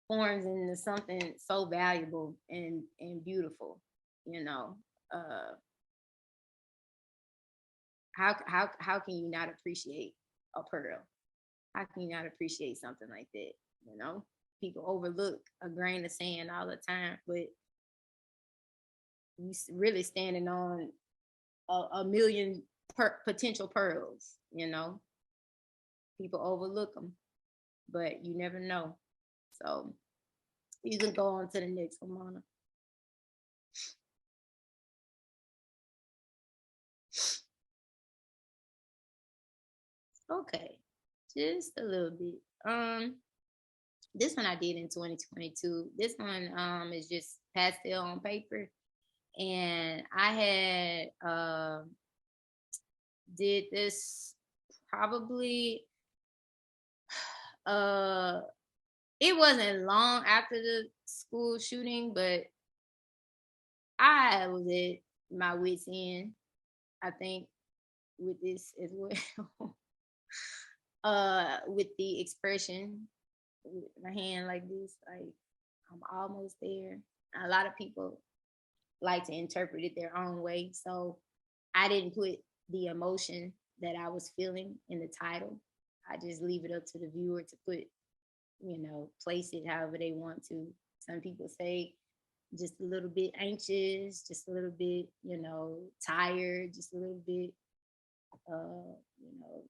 forms into something so valuable and beautiful. You know, uh, how can you not appreciate a pearl? How can you not appreciate something like that? You know, people overlook a grain of sand all the time, but you really standing on a million potential pearls. You know, people overlook them, but you never know. So you can go on to the next one, Mona. Okay, just a little bit. This one I did in 2022. This one is just pastel on paper, and I had did this probably uh it wasn't long after the school shooting, but I was at my wits end, I think, with this as well. With the expression with my hand like this, like I'm almost there. A lot of people like to interpret it their own way, so I didn't put the emotion that I was feeling in the title. I just leave it up to the viewer to put, place it however they want to. Some people say just a little bit anxious, just a little bit, tired, just a little bit, you know,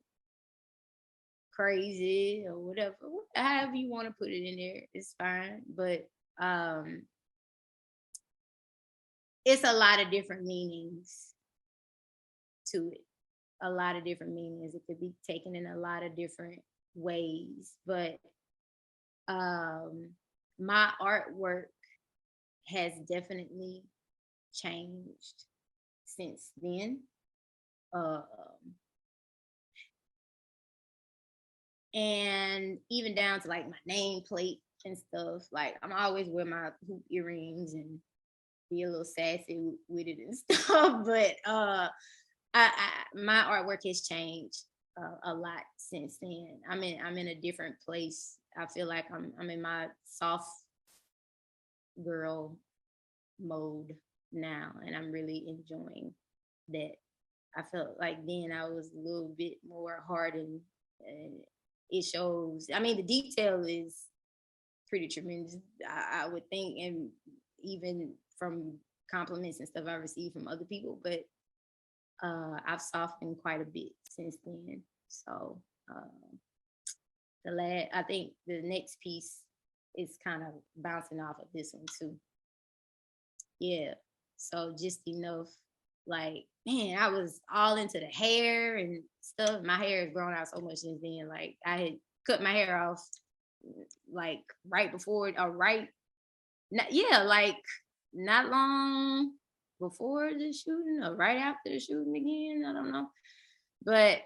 crazy or whatever. However you want to put it in there, it's fine. But um, it's a lot of different meanings to it. A lot of different meanings. It could be taken in a lot of different ways. But um, my artwork has definitely changed since then. Um, and even down to like my nameplate and stuff. Like I'm always wear my hoop earrings and be a little sassy with it and stuff. But my artwork has changed a lot since then. I'm in a different place. I feel like I'm in my soft girl mode now, and I'm really enjoying that. I felt like then I was a little bit more hardened, and it shows. I mean, the detail is pretty tremendous, I would think, and even from compliments and stuff I received from other people. But I've softened quite a bit since then. So I think the next piece is kind of bouncing off of this one too. Yeah. So just enough, like, man, I was all into the hair and stuff. My hair has grown out so much since then. Like I had cut my hair off like right before or right yeah, like not long before the shooting or right after the shooting again. I don't know. But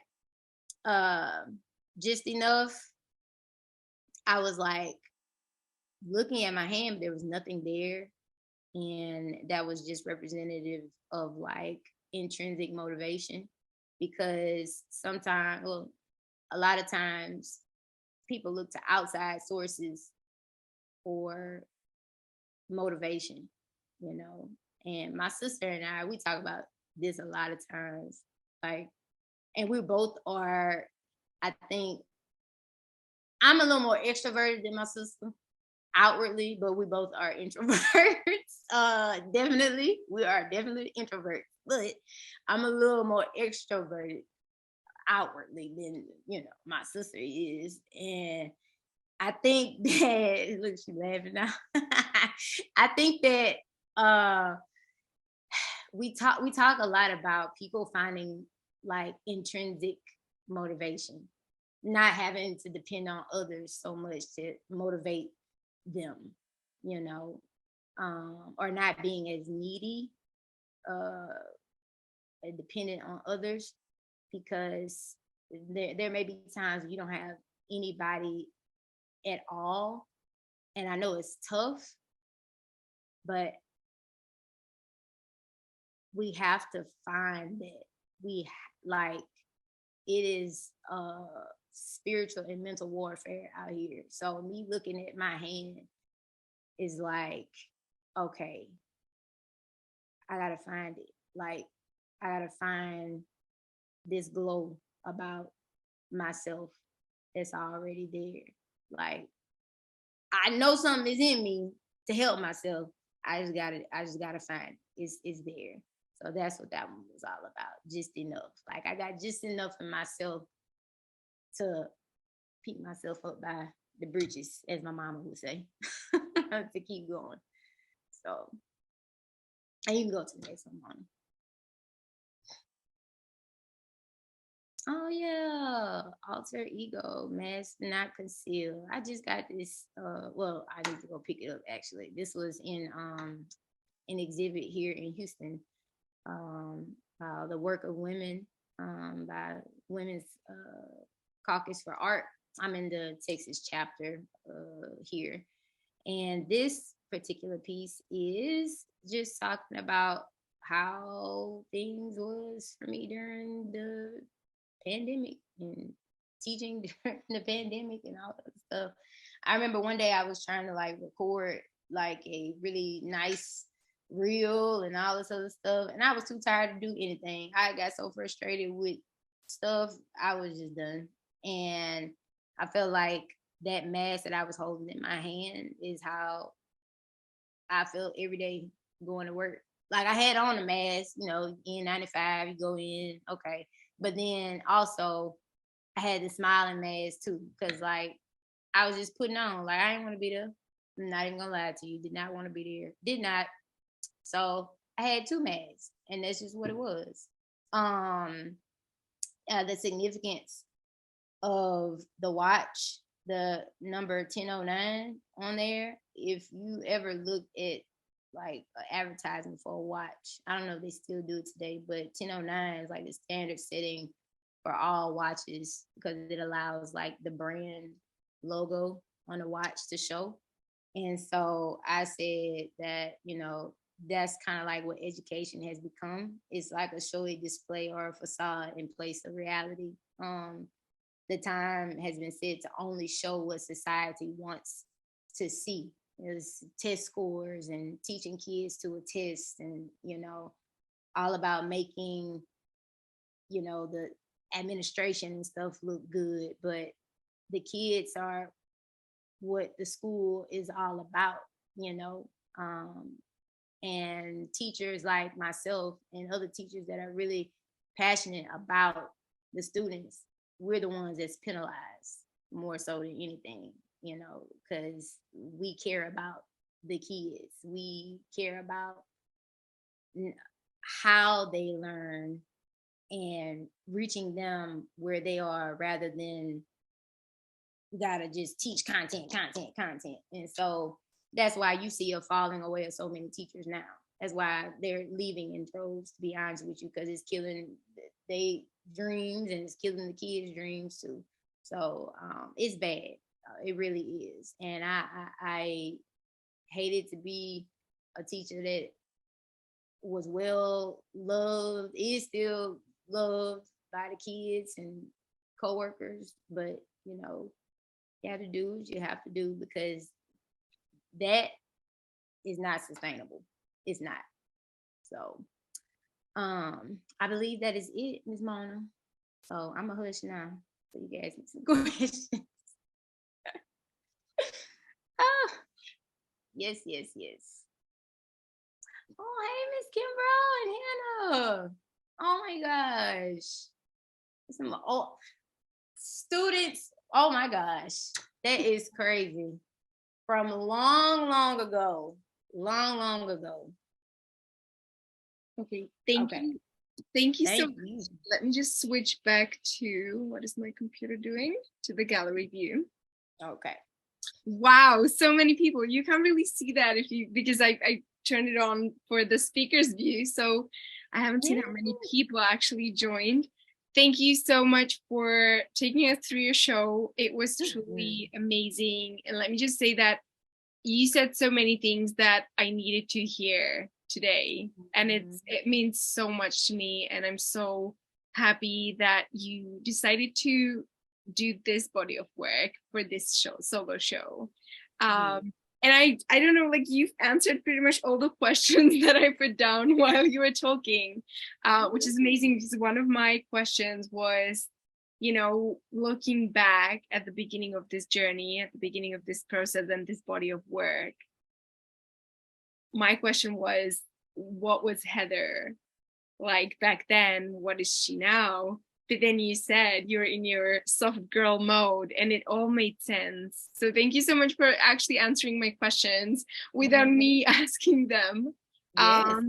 uh just enough. I was like looking at my hand, there was nothing there. And that was just representative of like intrinsic motivation. Because sometimes, well, a lot of times people look to outside sources for motivation, you know. And my sister and I, we talk about this a lot of times. Like, and we both are, I think, I'm a little more extroverted than my sister outwardly, but we both are introverts. Definitely, we are definitely introverts, but I'm a little more extroverted outwardly than my sister is, and I think that look, she laughing now. I think that uh, we talk a lot about people finding like intrinsic motivation, not having to depend on others so much to motivate them, you know, or not being as needy uh, and dependent on others, because there may be times you don't have anybody at all. And I know it's tough, but we have to find that like it is spiritual and mental warfare out here. So me looking at my hand is like, okay, I gotta find it. Like I gotta find this glow about myself that's already there. Like I know something is in me to help myself. I just gotta find it. It's there. So that's what that one was all about. Just enough. Like I got just enough in myself to pick myself up by the bridges, as my mama would say, to keep going. So, and you can go to the next one, Mama. Oh yeah, alter ego, mask not conceal. I just got this. Well, I need to go pick it up. Actually, this was in an exhibit here in Houston. Um, the work of women by Women's Caucus for Art. I'm in the Texas chapter here, and this particular piece is just talking about how things was for me during the pandemic and teaching during the pandemic and all that stuff. I remember one day I was trying to like record like a really nice reel and all this other stuff, and I was too tired to do anything. I got so frustrated with stuff, I was just done. And I felt like that mask that I was holding in my hand is how I felt every day going to work. Like I had on a mask, N95, you go in, okay. But then also I had the smiling mask too, because like I was just putting on, like I didn't want to be there. I'm not even gonna lie to you, did not want to be there, did not. So I had two masks, and that's just what it was. Um, the significance of the watch, the number 1009 on there. If you ever looked at like an advertisement for a watch, I don't know if they still do it today, but 1009 is like the standard setting for all watches because it allows like the brand logo on the watch to show. And so I said that, that's kind of like what education has become. It's like a showy display or a facade in place of reality. The time has been said to only show what society wants to see. Is test scores and teaching kids to a test, and all about making the administration and stuff look good, but the kids are what the school is all about, you know. Um, and teachers like myself and other teachers that are really passionate about the students, we're the ones that's penalized more so than anything, you know, because we care about the kids. We care about how they learn and reaching them where they are rather than gotta just teach content, content, content. And so that's why you see a falling away of so many teachers now. That's why they're leaving in droves, to be honest with you, because it's killing they dreams and it's killing the kids' dreams too. So it's bad. It really is. And I hated to be a teacher that was well loved, is still loved by the kids and coworkers, but you know, you have to do what you have to do because that is not sustainable. It's not. So I believe that is it, Ms. Mona. So I'm a hush now. So you can ask me some questions. Ah, yes, yes, yes. Oh, hey, Miss Kimbrough and Hannah. Oh my gosh. Some oh, students. Oh my gosh. That is crazy. From long, long ago. Long, long ago. Okay, thank Okay. you. Thank you so Thank much. you. Let me just switch back to, what is my computer doing? To the gallery view. Okay. Wow, so many people. You can't really see that if you, because I turned it on for the speaker's view. So I haven't seen Yeah. how many people actually joined. Thank you so much for taking us through your show. It was truly amazing. And let me just say that you said so many things that I needed to hear today. And it means so much to me. And I'm so happy that you decided to do this body of work for this show, solo show. And I don't know, like you've answered pretty much all the questions that I put down while you were talking, which is amazing because one of my questions was, you know, looking back at the beginning of this journey, at the beginning of this process and this body of work, my question was, what was Heather like back then? What is she now? But then you said you're in your soft girl mode and it all made sense. So thank you so much for actually answering my questions without me asking them. Yes.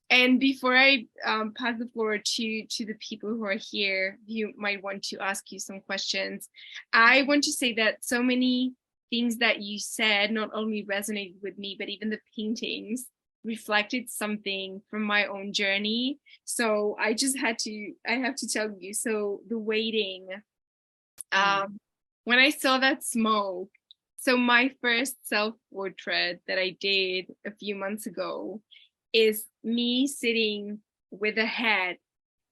And before I pass the floor to the people who are here, you might want to ask you some questions. I want to say that so many things that you said not only resonated with me, but even the paintings reflected something from my own journey. So I have to tell you, so the waiting, when I saw that smoke, so my first self-portrait that I did a few months ago is me sitting with a head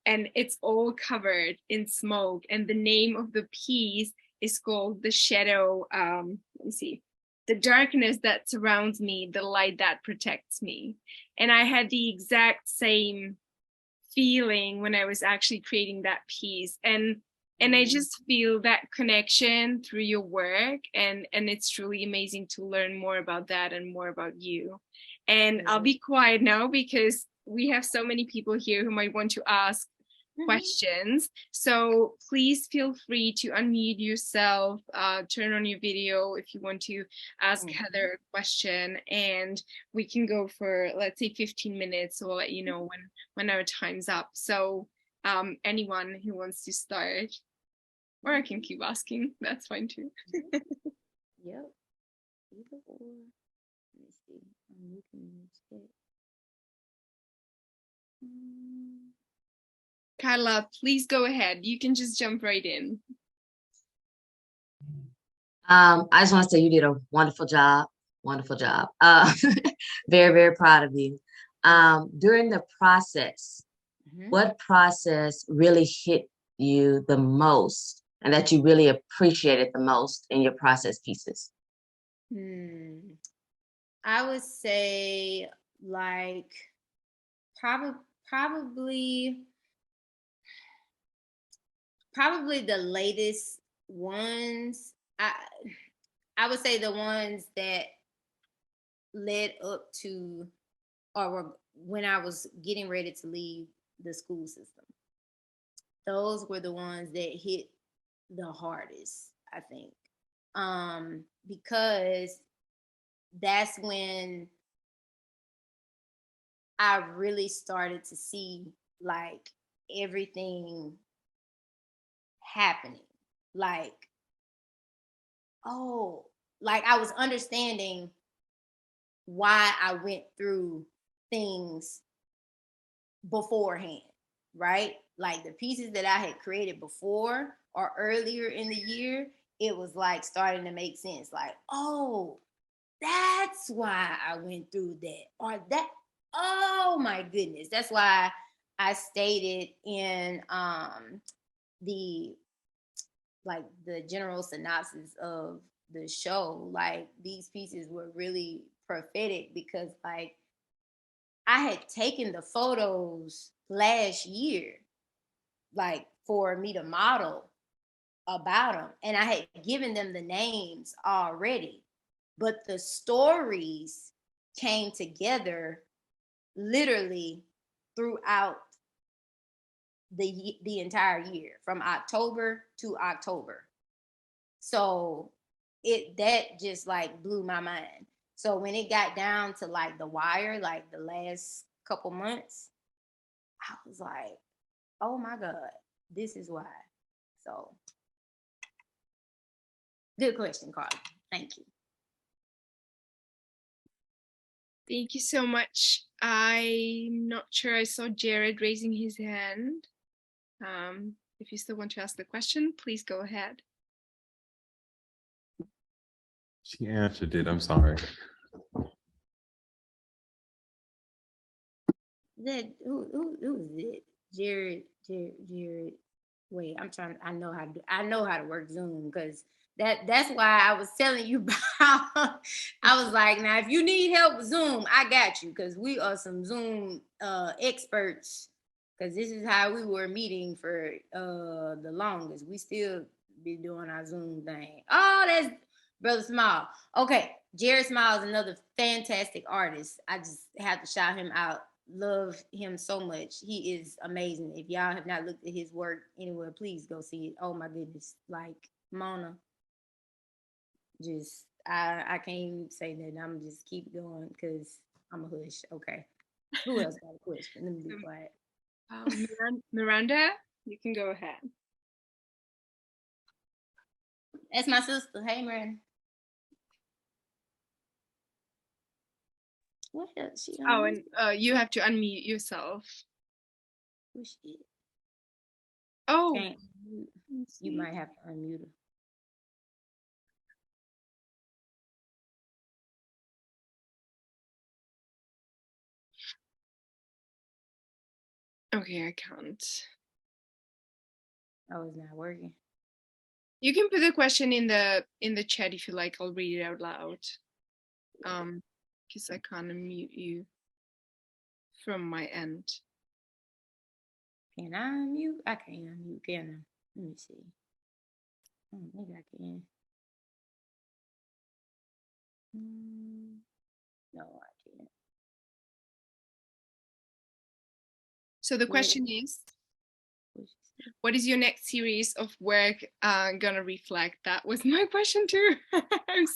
and it's all covered in smoke. And the name of the piece is called The Shadow. Let me see. The darkness that surrounds me, the light that protects me. And I had the exact same feeling when I was actually creating that piece. And I just feel that connection through your work, and it's truly amazing to learn more about that and more about you. And I'll be quiet now because we have so many people here who might want to ask questions. So please feel free to unmute yourself, turn on your video if you want to ask Heather a question, and we can go for, let's say, 15 minutes. So we'll let you know when our time's up. So anyone who wants to start, or I can keep asking, that's fine too. Yep. Either or. Let me see. I'm looking at it. Carla, please go ahead. You can just jump right in. I just want to say you did a wonderful job. Wonderful job. Very, very proud of you. During the process, what process really hit you the most and that you really appreciated the most in your process pieces? I would say like probably probably the latest ones. I would say the ones that led up to, or were when I was getting ready to leave the school system. Those were the ones that hit the hardest, I think. Because that's when I really started to see like everything happening. Like, oh, like I was understanding why I went through things beforehand, right? Like the pieces that I had created before or earlier in the year, it was like starting to make sense. Like, oh, that's why I went through that. Or that, oh my goodness. That's why I stated in the like the general synopsis of the show, like these pieces were really prophetic because like I had taken the photos last year, like for me to model about them, and I had given them the names already, but the stories came together literally throughout the entire year from October to October. So it that just like blew my mind. So when it got down to like the wire, like the last couple months, I was like, oh my God, this is why. So good question, Carla. Thank you. Thank you so much. I'm not sure I saw Jared raising his hand. If you still want to ask the question, please go ahead. She answered it. I'm sorry. That who is it? Jared. Wait, I'm trying. I know how to work Zoom because that's why I was telling you about. I was like, now if you need help with Zoom, I got you because we are some Zoom experts. Because this is how we were meeting for the longest. We still be doing our Zoom thing. Oh, that's Brother Small. Okay, Jared Small is another fantastic artist. I just have to shout him out. Love him so much. He is amazing. If y'all have not looked at his work anywhere, please go see it. Oh my goodness. Like Mona, just I can't even say that. I'm just keep going because I'm a hush. Okay. Who else got a question? Let me be quiet. Miranda, you can go ahead. That's my sister. Hey, Miranda. What else? She Oh, and you have to unmute yourself. Who's she? Oh, Can't. You might have to unmute her. Okay, I can't. Oh, it's not working. You can put the question in the chat if you like. I'll read it out loud. Because I can't unmute you from my end. Can I unmute? I can't unmute, can I? Let me see. Oh, maybe I can. No, I can't. So the question is, what is your next series of work gonna reflect? That was my question too.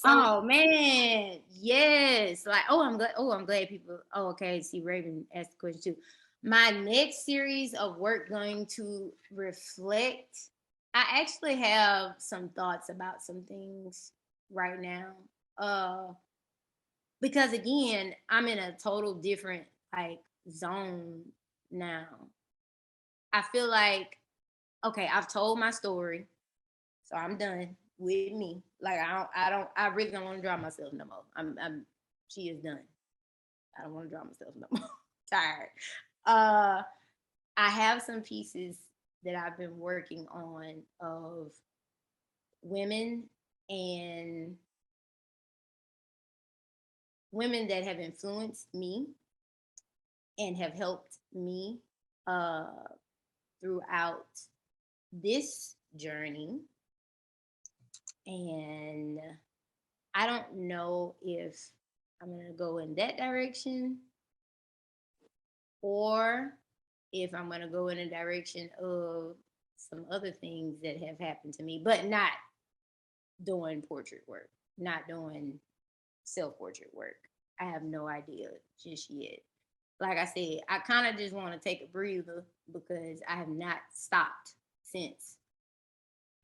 Oh man, yes. Like, I'm glad. Oh, I'm glad people. Oh, okay. See, Raven asked the question too. My next series of work going to reflect. I actually have some thoughts about some things right now. Because again, I'm in a total different like zone now. I feel like, okay, I've told my story, so I'm done with me. Like I really don't want to draw myself no more. She is done. I don't want to draw myself no more. Tired. I have some pieces that I've been working on of women and women that have influenced me and have helped me throughout this journey. And I don't know if I'm gonna go in that direction or if I'm gonna go in a direction of some other things that have happened to me, but not doing portrait work, not doing self portrait work. I have no idea just yet. Like I said, I kind of just want to take a breather because I have not stopped since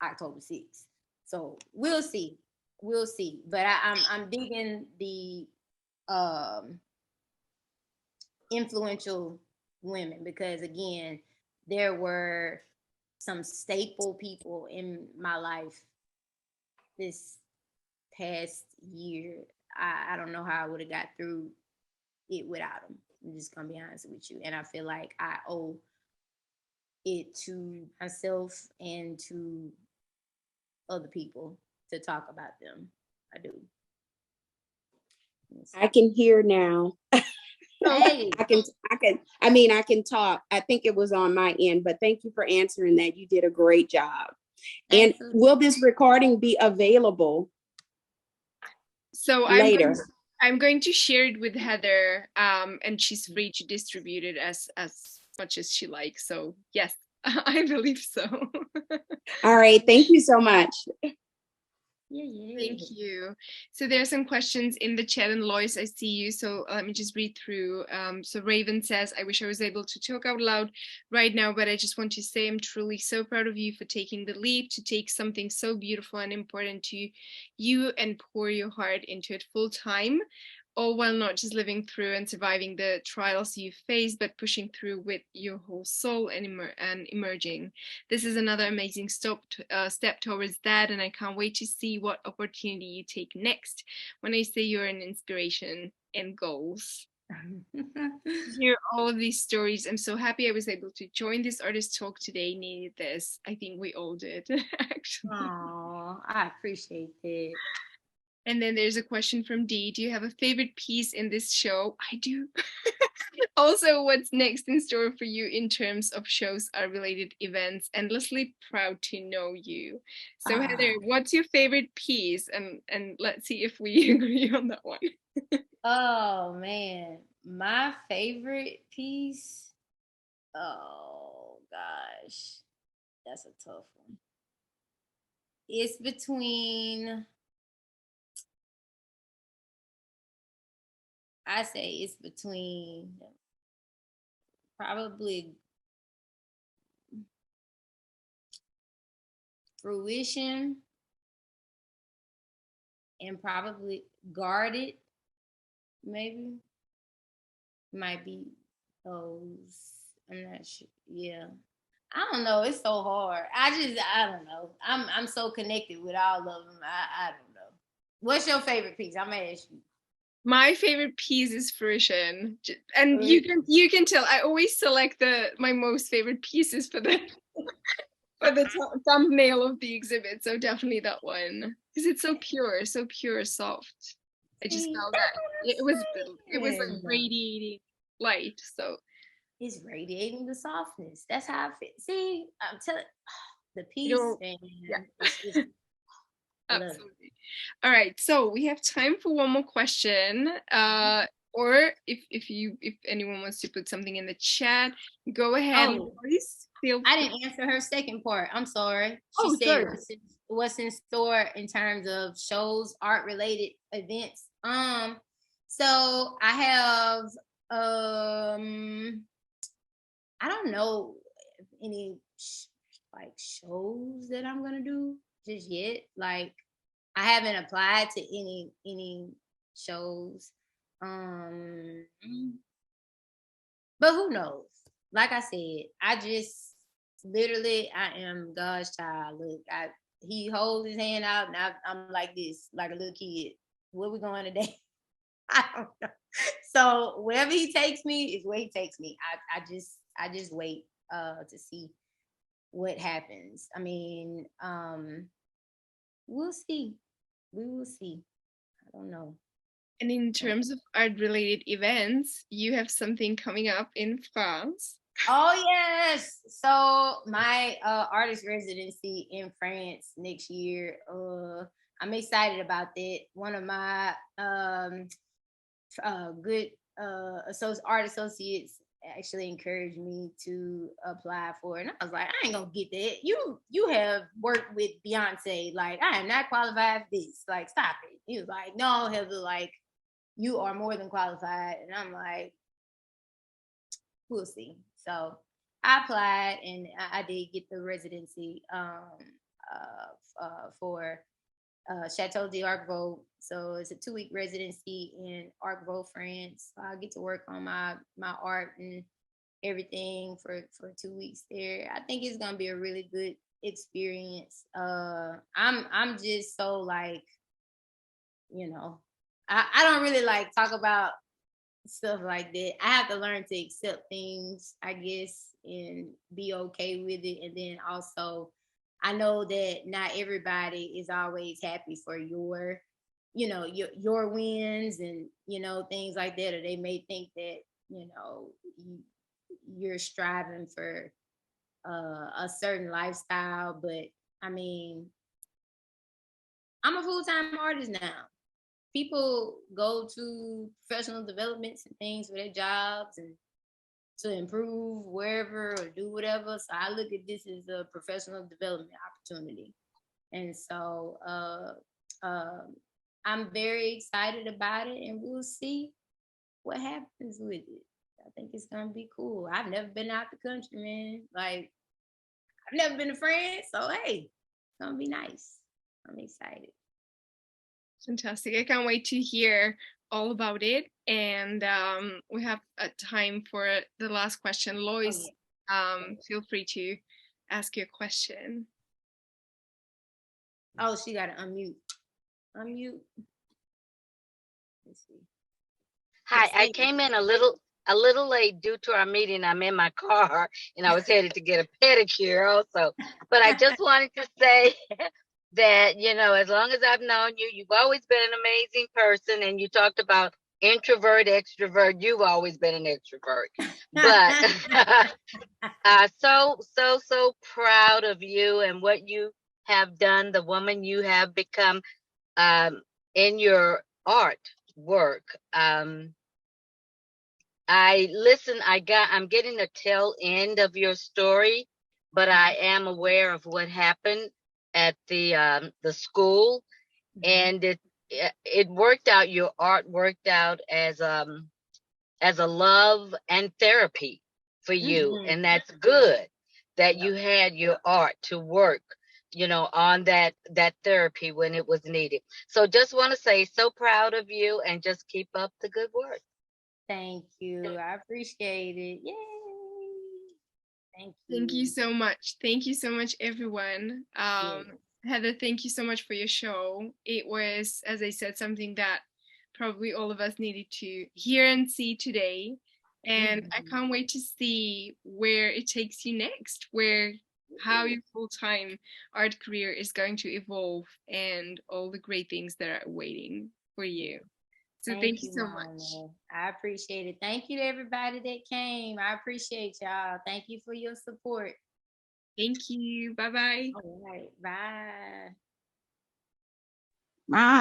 October 6th. So we'll see. We'll see. But I'm digging the um influential women because again, there were some staple people in my life this past year. I don't know how I would have got through it without them. I'm just gonna be honest with you. And I feel like I owe it to myself and to other people to talk about them. I do. I can hear now. Hey. I can talk. I think it was on my end, but thank you for answering that. You did a great job. And will this recording be available So later? I'm going to share it with Heather, and she's free to distribute it as much as she likes. So yes, I believe so. All right. Thank you so much. Yeah. Thank you. So there are some questions in the chat, and Lois, I see you. So let me just read through. So Raven says, I wish I was able to talk out loud right now, but I just want to say I'm truly so proud of you for taking the leap to take something so beautiful and important to you and pour your heart into it full time, all while not just living through and surviving the trials you face, but pushing through with your whole soul and emerging. This is another amazing step towards that, and I can't wait to see what opportunity you take next. When I say you're an inspiration and goals. Hear all of these stories. I'm so happy I was able to join this artist talk today. Needed this. I think we all did, actually. Oh, I appreciate that. And then there's a question from Dee. Do you have a favorite piece in this show? I do. Also, what's next in store for you in terms of shows or related events? Endlessly proud to know you. So Heather, what's your favorite piece? And let's see if we agree on that one. Oh man, my favorite piece. Oh gosh, that's a tough one. It's between. I say it's between probably fruition and probably guarded. Maybe might be those. I'm not sure. Yeah. I don't know. It's so hard. I don't know. I'm so connected with all of them. I don't know. What's your favorite piece? I'm gonna ask you. My favorite piece is fruition, and you can tell I always select my most favorite pieces for the thumbnail of the exhibit. So definitely that one because it's so pure, soft. I just felt that it was like radiating light. So it's radiating the softness. That's how I feel. See, I'm telling the piece. Yeah. Absolutely. All right, so we have time for one more question. Or if anyone wants to put something in the chat, go ahead. Oh, I didn't answer her second part. I'm sorry. She said what's in store in terms of shows, art related events. So I have I don't know any like shows that I'm gonna do just yet. Like I haven't applied to any shows. But who knows? Like I said, I just literally I am God's child. Look, he holds his hand out and I'm like this, like a little kid. Where we going today? I don't know. So wherever he takes me is where he takes me. I just wait to see what happens. I mean, we'll see. We will see. I don't know. And in terms of art-related events, you have something coming up in France. Oh yes. So my artist residency in France next year. I'm excited about that. One of my good art associates actually encouraged me to apply for it. And I was like, I ain't gonna get that. You have worked with Beyonce. Like, I am not qualified for this. Like, stop it. He was like, no, Heather, like, you are more than qualified. And I'm like, we'll see. So I applied and I did get the residency for Chateau d'Arcvaux. So it's a 2-week residency in Arcvaux, France. So I'll get to work on my art and everything for 2 weeks there. I think it's gonna be a really good experience. I'm just so like, you know, I don't really like talk about stuff like that. I have to learn to accept things, I guess, and be okay with it. And then also, I know that not everybody is always happy for your wins and things like that, or they may think that you're striving for a certain lifestyle. But I mean, I'm a full-time artist now. People go to professional developments and things for their jobs and to improve wherever or do whatever. So I look at this as a professional development opportunity. And so I'm very excited about it, and we'll see what happens with it. I think it's gonna be cool. I've never been out the country, man. Like, I've never been to France, so hey, it's gonna be nice. I'm excited. Fantastic. I can't wait to hear all about it. And we have time for the last question. Lois, feel free to ask your question. Oh, she got to unmute. Unmute. Let's see. Hi, I came in a little late due to our meeting. I'm in my car and I was headed to get a pedicure also. But I just wanted to say that, as long as I've known you, you've always been an amazing person. And you talked about introvert, extrovert. You've always been an extrovert. But so proud of you and what you have done, the woman you have become in your art work. I'm getting the tail end of your story, but I am aware of what happened at the school, and it worked out. Your art worked out as a love and therapy for you, and that's good that you had your art to work on that therapy when it was needed. So just want to say, so proud of you, and just keep up the good work. Thank you. I appreciate it. Yay. Thank you. Thank you so much. Thank you so much, everyone. Heather, thank you so much for your show. It was, as I said, something that probably all of us needed to hear and see today. And I can't wait to see where it takes you next, how your full-time art career is going to evolve, and all the great things that are waiting for you. So thank you so much. I appreciate it. Thank you to everybody that came. I appreciate y'all. Thank you for your support. Thank you. Bye-bye. All right. Bye. Bye.